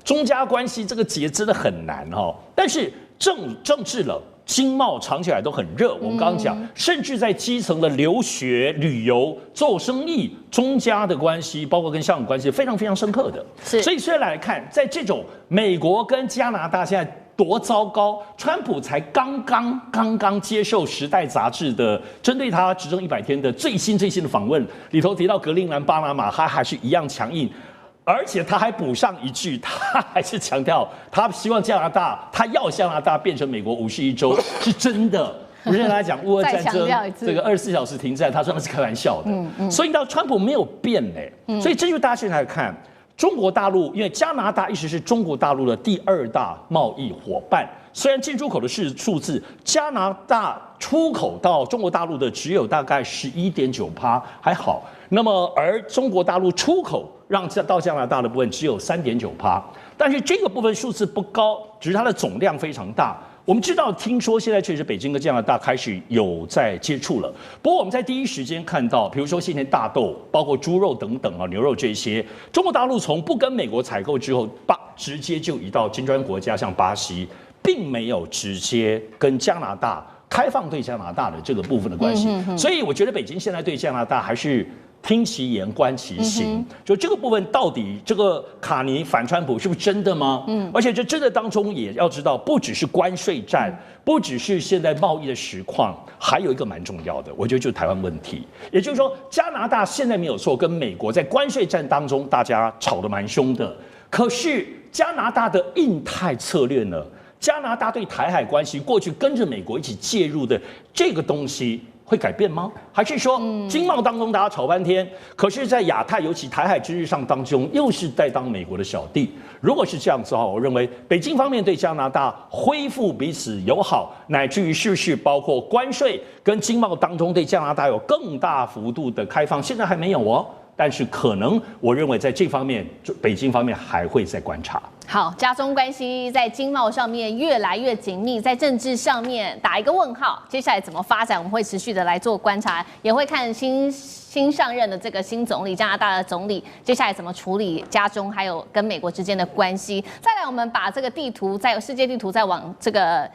中加关系这个结真的很难但是政治了。经贸长期以来都很热，我们刚刚讲，甚至在基层的留学、旅游、做生意，中加的关系，包括跟香港关系，非常非常深刻的。所以虽然来看，在这种美国跟加拿大现在多糟糕，川普才刚刚接受《时代》杂志的针对他执政100天的最新的访问，里头提到格陵兰、巴拿马，他还是一样强硬。而且他还补上一句，他还是强调，他希望加拿大变成美国51州，是真的。我现在来讲乌俄战争，这个24小时停战，他说那是开玩笑的。所以到川普没有变所以这就大家现在来看，中国大陆，因为加拿大一直是中国大陆的第2大贸易伙伴。虽然进出口的数字，加拿大出口到中国大陆的只有大概11.9%，还好。那么而中国大陆出口到加拿大的部分只有3.9%，但是这个部分数字不高，只是它的总量非常大。我们知道，听说现在确实北京跟加拿大开始有在接触了。不过我们在第一时间看到，比如说先前大豆、包括猪肉等等牛肉这些，中国大陆从不跟美国采购之后，直接就移到金砖国家，像巴西，并没有直接跟加拿大开放对加拿大的这个部分的关系。所以我觉得北京现在对加拿大还是听其言观其行，就这个部分到底这个卡尼反川普是不是真的吗？而且这真的当中也要知道，不只是关税战，不只是现在贸易的实况，还有一个蛮重要的，我觉得就是台湾问题。也就是说，加拿大现在没有错，跟美国在关税战当中大家吵得蛮凶的，可是加拿大的印太策略呢？加拿大对台海关系过去跟着美国一起介入的这个东西会改变吗？还是说经贸当中大家吵半天，可是在亚太尤其台海之日上当中又是在当美国的小弟？如果是这样子的话，我认为北京方面对加拿大恢复彼此友好，乃至于是不是包括关税跟经贸当中对加拿大有更大幅度的开放，现在还没有哦。但是可能我认为在这方面，北京方面还会再观察。
好，加中关系在经贸上面越来越紧密，在政治上面打一个问号。接下来怎么发展，我们会持续的来做观察，也会看新上任的这个新总理，加拿大的总理，接下来怎么处理加中还有跟美国之间的关系。再来，我们把这个地图在世界地图再往这个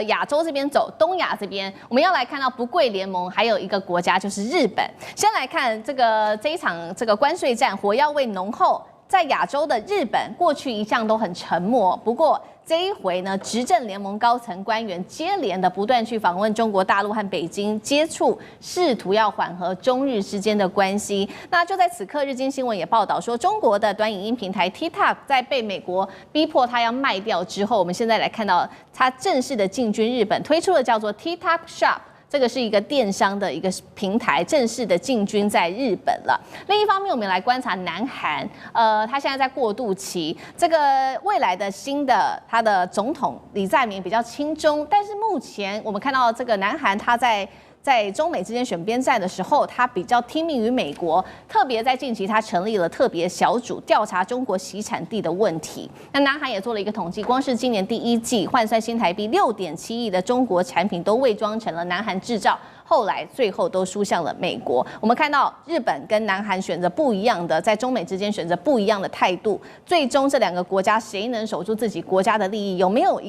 亚洲这边走，东亚这边，我们要来看到不贵联盟，还有一个国家就是日本。先来看这一场这个关税战，火药味浓厚。在亚洲的日本，过去一向都很沉默，不过这一回呢，执政联盟高层官员接连的不断去访问中国大陆和北京接触，试图要缓和中日之间的关系。那就在此刻，日经新闻也报道说，中国的短影音平台 TikTok 在被美国逼迫它要卖掉之后，我们现在来看到它正式的进军日本，推出了叫做 TikTok Shop。这个是一个电商的一个平台，正式的进军在日本了。另一方面，我们来观察南韩，他现在在过渡期，这个未来的新的他的总统李在明比较亲中，但是目前我们看到这个南韩他在中美之间选边站的时候，他比较听命于美国，特别在近期他成立了特别小组调查中国洗产地的问题。那南韩也做了一个统计，光是今年第一季换算新台币6.7亿的中国产品都伪装成了南韩制造，后来最后都输向了美国。我们看到日本跟南韩选择不一样的，在中美之间选择不一样的态度，最终这两个国家谁能守住自己国家的利益？有没有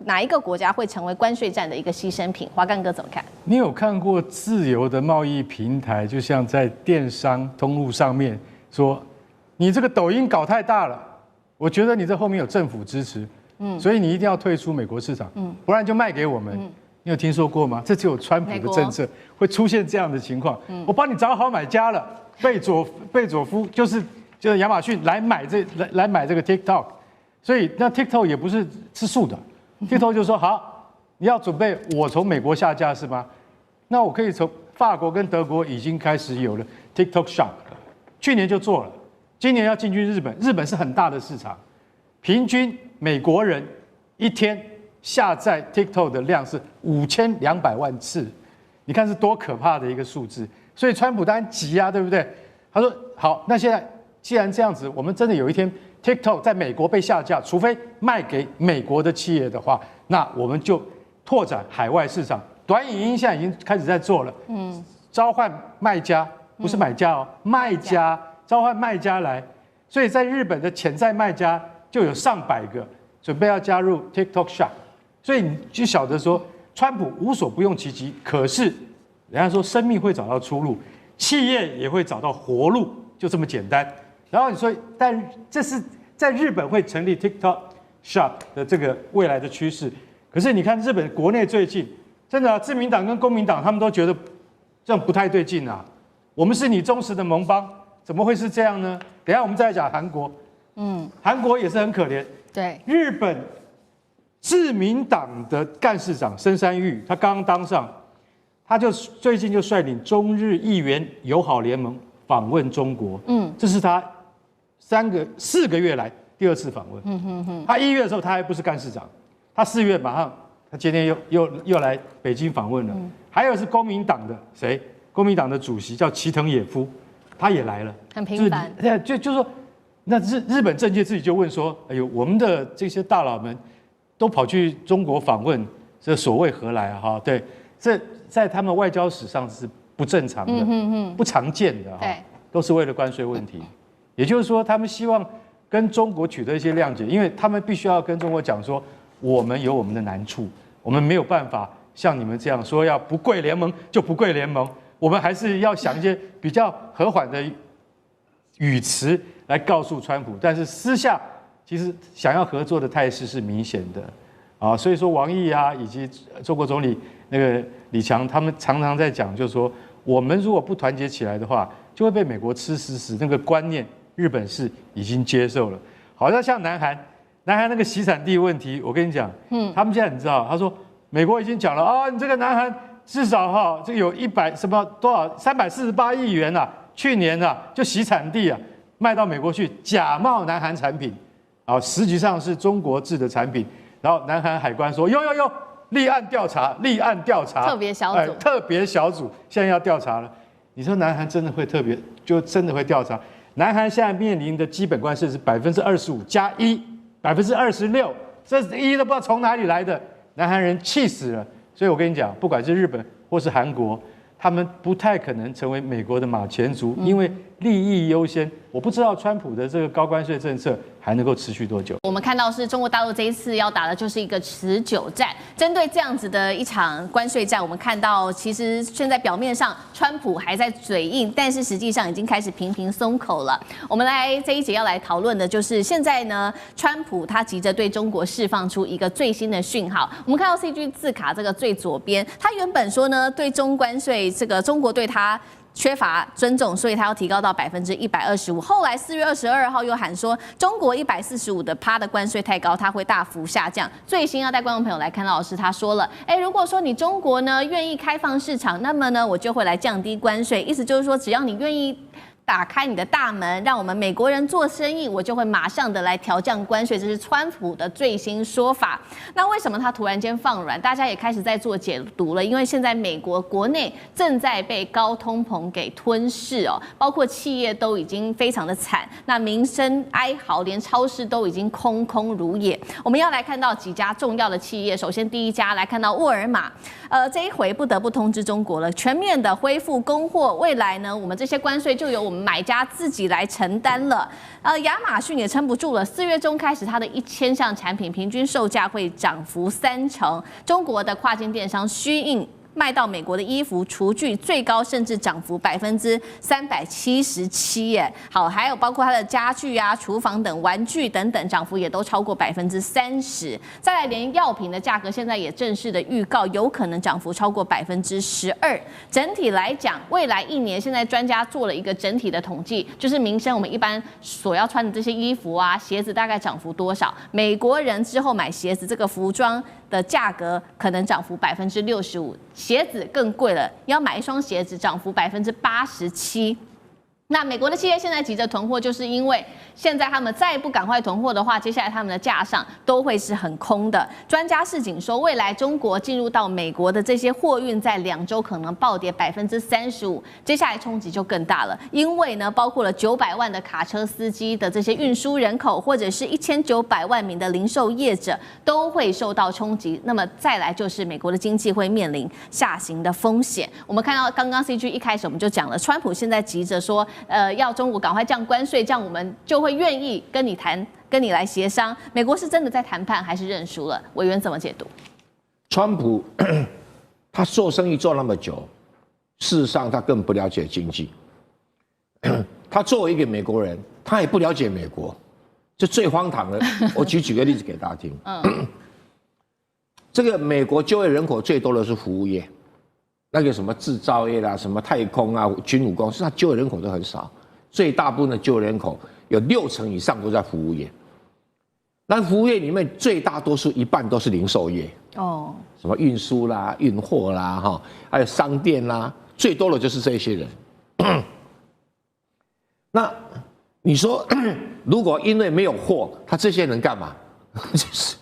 哪一个国家会成为关税战的一个牺牲品？华干哥怎么看？
你有看过自由的贸易平台，就像在电商通路上面说，你这个抖音搞太大了，我觉得你这后面有政府支持，所以你一定要退出美国市场，不然就卖给我们。你有听说过吗？这只有川普的政策会出现这样的情况。我帮你找好买家了，贝佐夫就是亚马逊来买这个 TikTok， 所以那 TikTok 也不是吃素的，TikTok 就说好，你要准备我从美国下架是吗？那我可以从法国跟德国已经开始有了 TikTok Shop， 去年就做了，今年要进军日本，日本是很大的市场，平均美国人一天下载 TikTok 的量是5200万次，你看是多可怕的一个数字。所以川普当然急啊，对不对？他说好，那现在既然这样子，我们真的有一天 TikTok 在美国被下架，除非卖给美国的企业的话，那我们就拓展海外市场。短影音现在已经开始在做了，召唤卖家，不是买家哦，卖家召唤卖家来，所以在日本的潜在卖家就有上百个准备要加入 TikTok Shop。所以你就晓得说，川普无所不用其极，可是人家说生命会找到出路，企业也会找到活路，就这么简单。然后你说，但这是在日本会成立 TikTok Shop 的这个未来的趋势。可是你看日本国内最近真的自民党跟公民党他们都觉得这样不太对劲啊，我们是你忠实的盟邦，怎么会是这样呢？等一下我们再来讲韩国，韩国也是很可怜，
对，
日本自民党的干事长深山裕，他刚刚当上，他就最近就率领中日议员友好联盟访问中国，这是他4个月来第2次访问。他1月的时候他还不是干事长，他4月马上，他今天又来北京访问了。还有是公民党的谁？公民党的主席叫齐藤野夫，他也来了，
很频繁。
就是说，那日本政界自己就问说，哎呦，我们的这些大佬们都跑去中国访问，这所谓何来啊？哈，对，这在他们外交史上是不正常的，不常见的哈，都是为了关税问题。也就是说，他们希望跟中国取得一些谅解，因为他们必须要跟中国讲说，我们有我们的难处，我们没有办法像你们这样说要不跪联盟就不跪联盟，我们还是要想一些比较和缓的语词来告诉川普，但是私下其实想要合作的态势是明显的，啊，所以说王毅啊，以及中国总理那个李强，他们常常在讲，就是说我们如果不团结起来的话，就会被美国吃死。那个观念，日本是已经接受了。好像南韩那个洗产地问题，我跟你讲，他们现在你知道，他说美国已经讲了啊，你这个南韩至少这个有348亿元啊，去年啊就洗产地啊卖到美国去，假冒南韩产品，啊，实际上是中国制的产品。然后南韩海关说有立案调查，
特别小组，
特别小组现在要调查了。你说南韩真的会真的会调查？南韩现在面临的基本关税是25%加1，26%，这1都不知道从哪里来的，南韩人气死了。所以我跟你讲，不管是日本或是韩国，他们不太可能成为美国的马前卒，因为利益优先。我不知道川普的这个高关税政策还能够持续多久。
我们看到是中国大陆这一次要打的就是一个持久战，针对这样子的一场关税战，我们看到其实现在表面上川普还在嘴硬，但是实际上已经开始频频松口了。我们来这一节要来讨论的就是现在呢，川普他急着对中国释放出一个最新的讯号。我们看到 CG 字卡这个最左边，他原本说呢，对中关税这个中国对他缺乏尊重，所以他要提高到125%。后来4月22号又喊说，中国145%的关税太高，它会大幅下降。最新要带观众朋友来看到的是，他说了，如果说你中国呢愿意开放市场，那么呢我就会来降低关税。意思就是说，只要你愿意打开你的大门，让我们美国人做生意，我就会马上的来调降关税。这是川普的最新说法。那为什么他突然间放软？大家也开始在做解读了，因为现在美国国内正在被高通膨给吞噬哦，包括企业都已经非常的惨，那民生哀嚎，连超市都已经空如也。我们要来看到几家重要的企业，首先第一家来看到沃尔玛，这一回不得不通知中国了，全面的恢复供货，未来呢，我们这些关税就由我们买家自己来承担了。亚马逊也撑不住了，4月中开始，它的1000项产品平均售价会涨幅30%。中国的跨境电商Shein卖到美国的衣服、厨具最高甚至涨幅377%耶。好，还有包括它的家具啊、厨房等玩具等等，涨幅也都超过30%。再来，连药品的价格现在也正式的预告，有可能涨幅超过12%。整体来讲，未来1年，现在专家做了一个整体的统计，就是民生我们一般所要穿的这些衣服啊、鞋子大概涨幅多少？美国人之后买鞋子这个服装的价格可能涨幅65%，鞋子更贵了，要买一双鞋子涨幅87%。那美国的企业现在急着囤货，就是因为现在他们再不赶快囤货的话，接下来他们的架上都会是很空的。专家示警说，未来中国进入到美国的这些货运，在2周可能暴跌35%，接下来冲击就更大了。因为呢，包括了900万的卡车司机的这些运输人口，或者是1900万名的零售业者都会受到冲击。那么再来就是美国的经济会面临下行的风险。我们看到刚刚 CG 一开始我们就讲了，川普现在急着说，要中国赶快降关税，这样我们就会愿意跟你谈，跟你来协商。美国是真的在谈判，还是认输了？委员怎么解读？
川普他做生意做那么久，事实上他更不了解经济。他作为一个美国人，他也不了解美国，这最荒唐的。我举个例子给大家听。这个美国就业人口最多的是服务业。那个什么制造业啦、什么太空啊、军武工，实际上就业人口都很少，最大部分的就业人口有60%以上都在服务业。那服务业里面最大多数一半都是零售业哦，什么运输啦、运货啦、哈，还有商店啦，最多的就是这些人。那你说，如果因为没有货，他这些人干嘛？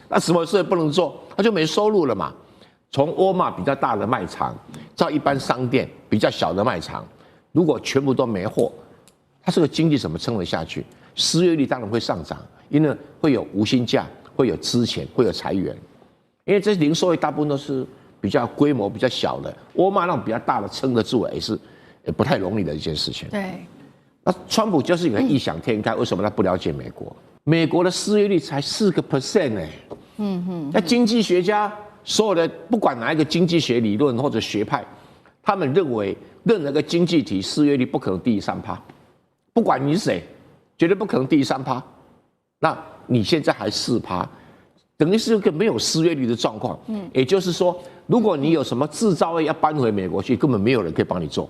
那什么事也不能做，他就没收入了嘛。从沃尔玛比较大的卖场到一般商店比较小的卖场，如果全部都没货，它这个经济怎么撑得下去？失业率当然会上涨，因为会有无薪假，会有资遣，会有裁员。因为这零售业大部分都是比较规模比较小的，沃尔玛那种比较大的撑得住也是不太容易的一件事情。
对。
那川普就是有人异想天开，为什么他不了解美国？美国的失业率才4%呢。那经济学家所有的不管哪一个经济学理论或者学派，他们认为任何一个经济体失业率不可能低于3%，不管你是谁，绝对不可能低于3%。那你现在还4%，等于是一个没有失业率的状况。也就是说，如果你有什么制造业要搬回美国去，根本没有人可以帮你做。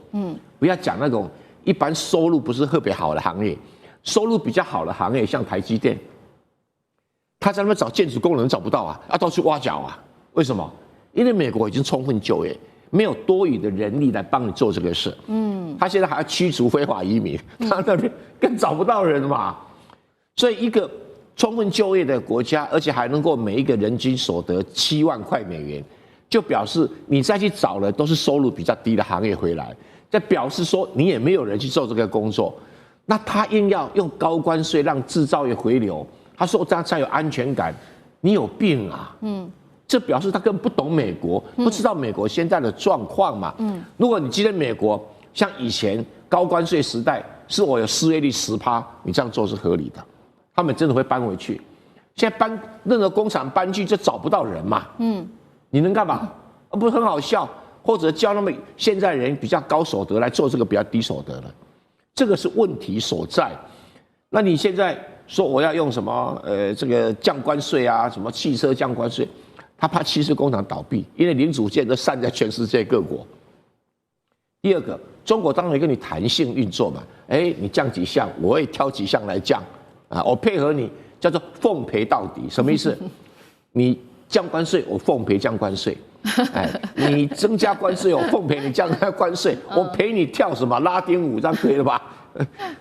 不要讲那种一般收入不是特别好的行业，收入比较好的行业，像台积电，他在那边找建筑工人找不到啊，要到处挖角啊。为什么？因为美国已经充分就业，没有多余的人力来帮你做这个事。他现在还要驱逐非法移民，他那边更找不到人嘛。所以一个充分就业的国家，而且还能够每一个人均所得7万块美元，就表示你再去找的都是收入比较低的行业回来，这表示说你也没有人去做这个工作。那他硬要用高关税让制造业回流，他说这样才有安全感，你有病啊！这表示他根本不懂美国，不知道美国现在的状况嘛。如果你今天美国像以前高关税时代，是我有失业率10%，你这样做是合理的，他们真的会搬回去。现在搬任何工厂搬去就找不到人嘛。你能干嘛？不是很好笑？或者叫他们现在人比较高所得来做这个比较低所得的，这个是问题所在。那你现在说我要用什么这个降关税啊，什么汽车降关税？他怕汽车工厂倒闭，因为零组件都散在全世界各国。第二个，中国当然跟你弹性运作嘛，你降几项，我会挑几项来降啊，我配合你，叫做奉陪到底，什么意思？你降关税，我奉陪降关税。你增加关税，我奉陪你降关税，我陪你跳什么拉丁舞，这样可以了吧？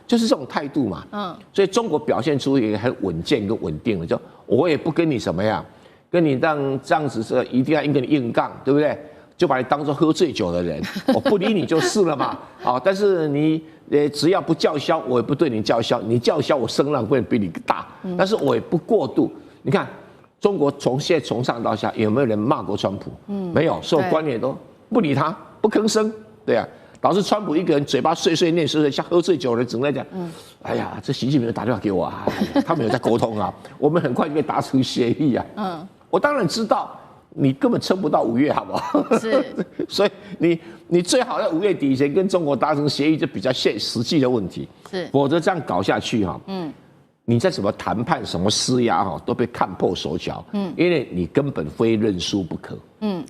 就是这种态度嘛。所以中国表现出一个很稳健跟稳定的，就我也不跟你什么样。跟你这样子是一定要跟你硬杠，对不对？就把你当作喝醉酒的人，我不理你就是了嘛。好，但是你只要不叫嚣，我也不对你叫嚣。你叫嚣，我声浪会比你大，但是我也不过度。你看，中国现在从上到下有没有人骂过川普？没有，所有官员都不理他，不吭声。对啊，导致川普一个人嘴巴碎碎念，像喝醉酒的人，整天讲，哎呀，这习近平打电话给我啊，他们有在沟通啊，我们很快就可以达成协议啊。我当然知道你根本撑不到5月，好不好？是，所以你最好在5月底以前跟中国达成协议，就比较实际的问题。是，否则这样搞下去哈，你在什么谈判、什么施压哈，都被看破手脚。因为你根本非认输不可。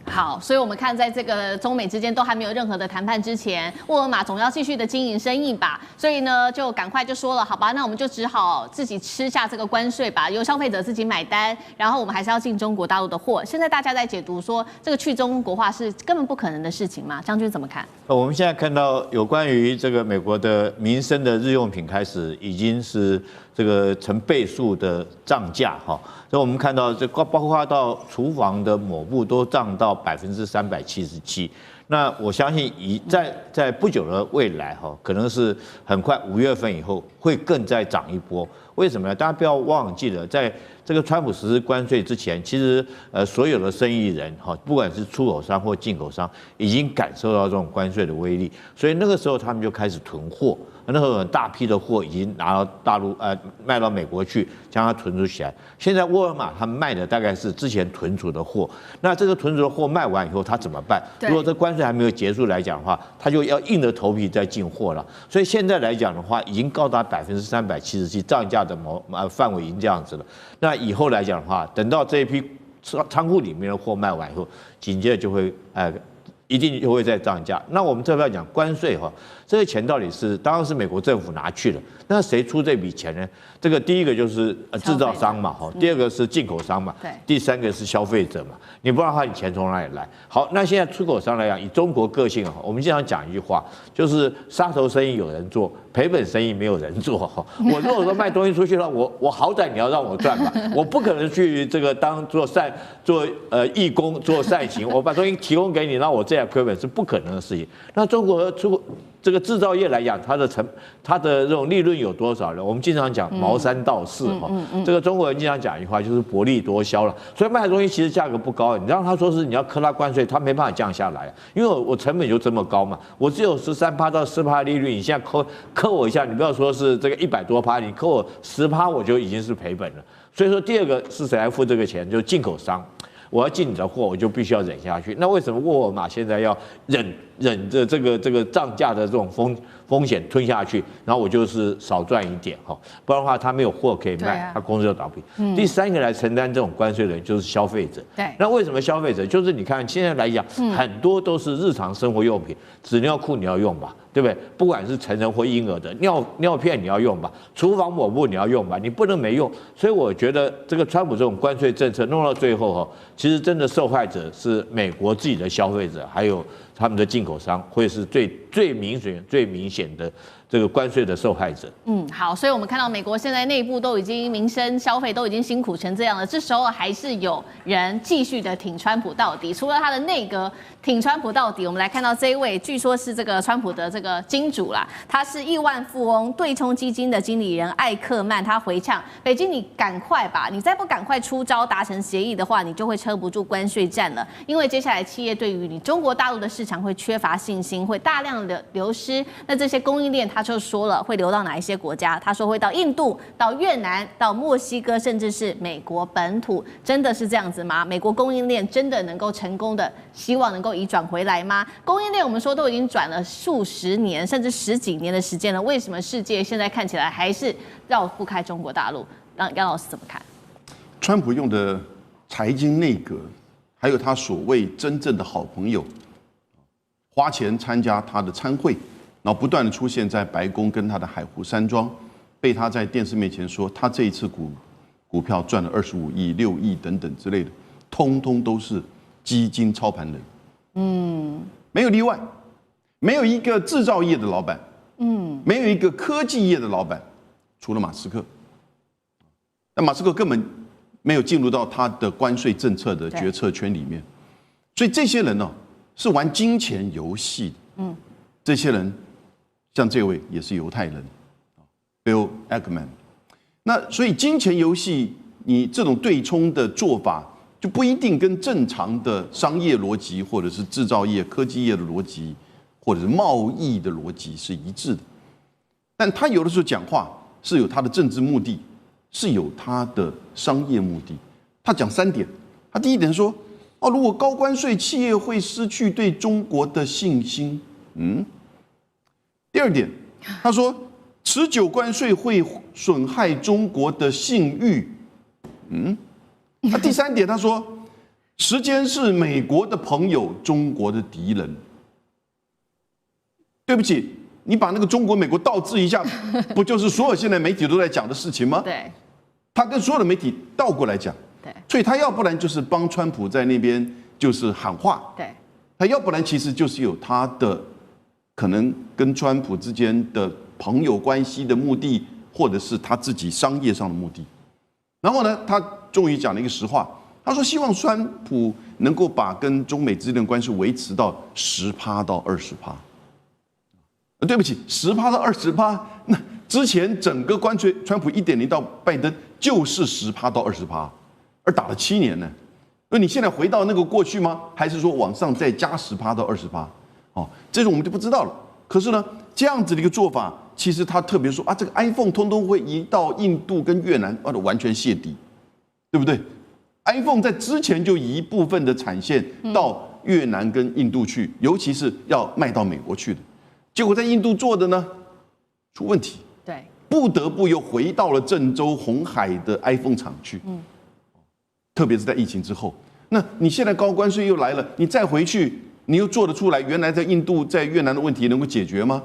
好，所以我们看在这个中美之间都还没有任何的谈判之前，沃尔玛总要继续的经营生意吧，所以呢，就赶快就说了，好吧，那我们就只好自己吃下这个关税吧，由消费者自己买单，然后我们还是要进中国大陆的货。现在大家在解读说，这个去中国化是根本不可能的事情吗？将军怎么看？
我们现在看到有关于这个美国的民生的日用品开始已经是这个成倍数的涨价哈，所以我们看到这包括到厨房的抹布都涨到377%。那我相信在不久的未来哈，可能是很快5月份以后会更再涨一波。为什么呢？大家不要忘记了，在这个川普实施关税之前，其实所有的生意人哈，不管是出口商或进口商，已经感受到这种关税的威力，所以那个时候他们就开始囤货。那时候很大批的货已经拿到大陆卖到美国去，将它囤储起来。现在沃尔玛他们卖的大概是之前囤储的货，那这个囤储的货卖完以后，他怎么办？如果这关税还没有结束来讲的话，他就要硬着头皮再进货了。所以现在来讲的话，已经高达377%涨价的范围已经这样子了。那以后来讲的话，等到这一批仓库里面的货卖完以后，紧接着就会一定就会再涨价。那我们这边讲关税哈，这些钱到底是当然是美国政府拿去了，那谁出这笔钱呢？这个第一个就是制造商嘛哈，第二个是进口商嘛，第三个是消费者嘛。你不知道他你钱从哪里来。好，那现在出口商来讲，以中国个性哈，我们经常讲一句话，就是杀头生意有人做，赔本生意没有人做哈。我如果说卖东西出去了，我好歹你要让我赚吧，我不可能去这个做义工做善行，我把东西提供给你，让我这样亏本是不可能的事情。那中国这个制造业来讲，它的这种利润有多少呢？我们经常讲毛三到四哈，这个中国人经常讲一句话，就是薄利多销了。所以卖的东西其实价格不高，你让他说是你要扣他关税，他没办法降下来，因为我成本就这么高嘛，我只有13%到14%利率，你现在扣我一下，你不要说是这个100多%，你扣我10%，我就已经是赔本了。所以说第二个是谁来付这个钱？就是进口商。我要进你的货，我就必须要忍下去。那为什么沃尔玛现在要忍着这个涨价的这种风险吞下去？然后我就是少赚一点哈，不然的话他没有货可以卖，他公司就倒闭。第三个来承担这种关税的人就是消费者。
对，
那为什么消费者？就是你看现在来讲，很多都是日常生活用品，纸尿裤你要用吧，对不对？不管是成人或婴儿的尿片你要用吧，厨房抹布你要用吧，你不能没用。所以我觉得这个川普这种关税政策弄到最后哈，其实真的受害者是美国自己的消费者，还有他们的进口商，会是最明显的这个关税的受害者。
好，所以我们看到美国现在内部都已经民生消费都已经辛苦成这样了，这时候还是有人继续的挺川普到底。除了他的内阁挺川普到底，我们来看到这一位，据说是这个川普的这个金主啦，他是亿万富翁对冲基金的经理人艾克曼，他回呛北京，你赶快吧，你再不赶快出招达成协议的话，你就会撑不住关税战了，因为接下来企业对于你中国大陆的市场会缺乏信心，会大量的流失。那这些供应链他就说了会流到哪一些国家？他说会到印度、到越南、到墨西哥，甚至是美国本土。真的是这样子吗？美国供应链真的能够成功的，希望能够移转回来吗？供应链我们说都已经转了数十年，甚至10几年的时间了，为什么世界现在看起来还是绕不开中国大陆？让杨老师怎么看？
川普用的财经内阁，还有他所谓真正的好朋友，花钱参加他的参会，然后不断的出现在白宫跟他的海湖山庄，被他在电视面前说他这一次股票赚了25亿、6亿等等之类的，通通都是基金操盘人，没有例外，没有一个制造业的老板，没有一个科技业的老板，除了马斯克。那马斯克根本没有进入到他的关税政策的决策圈里面，所以这些人呢是玩金钱游戏的。这些人像这位也是犹太人 ，Bill Ackman。那所以金钱游戏，你这种对冲的做法就不一定跟正常的商业逻辑，或者是制造业、科技业的逻辑，或者是贸易的逻辑是一致的。但他有的时候讲话是有他的政治目的，是有他的商业目的。他讲3点，他第一点说，如果高关税，企业会失去对中国的信心。第二点，他说持久关税会损害中国的信誉。第三点，他说时间是美国的朋友，中国的敌人。对不起，你把那个中国美国倒置一下，不就是所有现在媒体都在讲的事情吗？
对，
他跟所有的媒体倒过来讲。
对，
所以他要不然就是帮川普在那边就是喊话，
对，
他要不然其实就是有他的可能跟川普之间的朋友关系的目的，或者是他自己商业上的目的。然后呢，他终于讲了一个实话，他说希望川普能够把跟中美之间的关系维持到10%到20%。对不起，10%到20%，那之前整个关税，川普1.0到拜登就是10%到20%，而打了7年呢。那你现在回到那个过去吗？还是说往上再加10%到20%？这种我们就不知道了。可是呢，这样子的一个做法，其实他特别说这个 iPhone 通通会移到印度跟越南，完全泄底，对不对 ？iPhone 在之前就移一部分的产线到越南跟印度去，尤其是要卖到美国去的。结果在印度做的呢，出问题，
对，
不得不又回到了郑州红海的 iPhone 厂去，特别是在疫情之后。那你现在高关税又来了，你再回去，你又做得出来原来在印度、在越南的问题能够解决吗？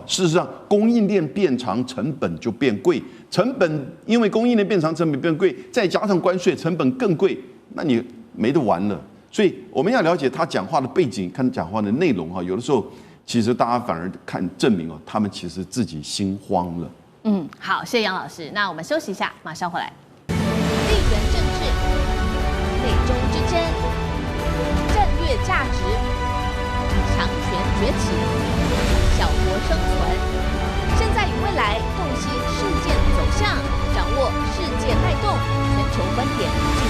事实上，供应链变长，成本就变贵，成本因为供应链变长，成本变贵，再加上关税，成本更贵，那你没得玩了。所以我们要了解他讲话的背景，看讲话的内容有的时候。其实大家反而看证明他们其实自己心慌了。
好，谢谢杨老师。那我们休息一下，马上回来。地缘政治、美中之争、战略价值、强权崛起、小国全球观点。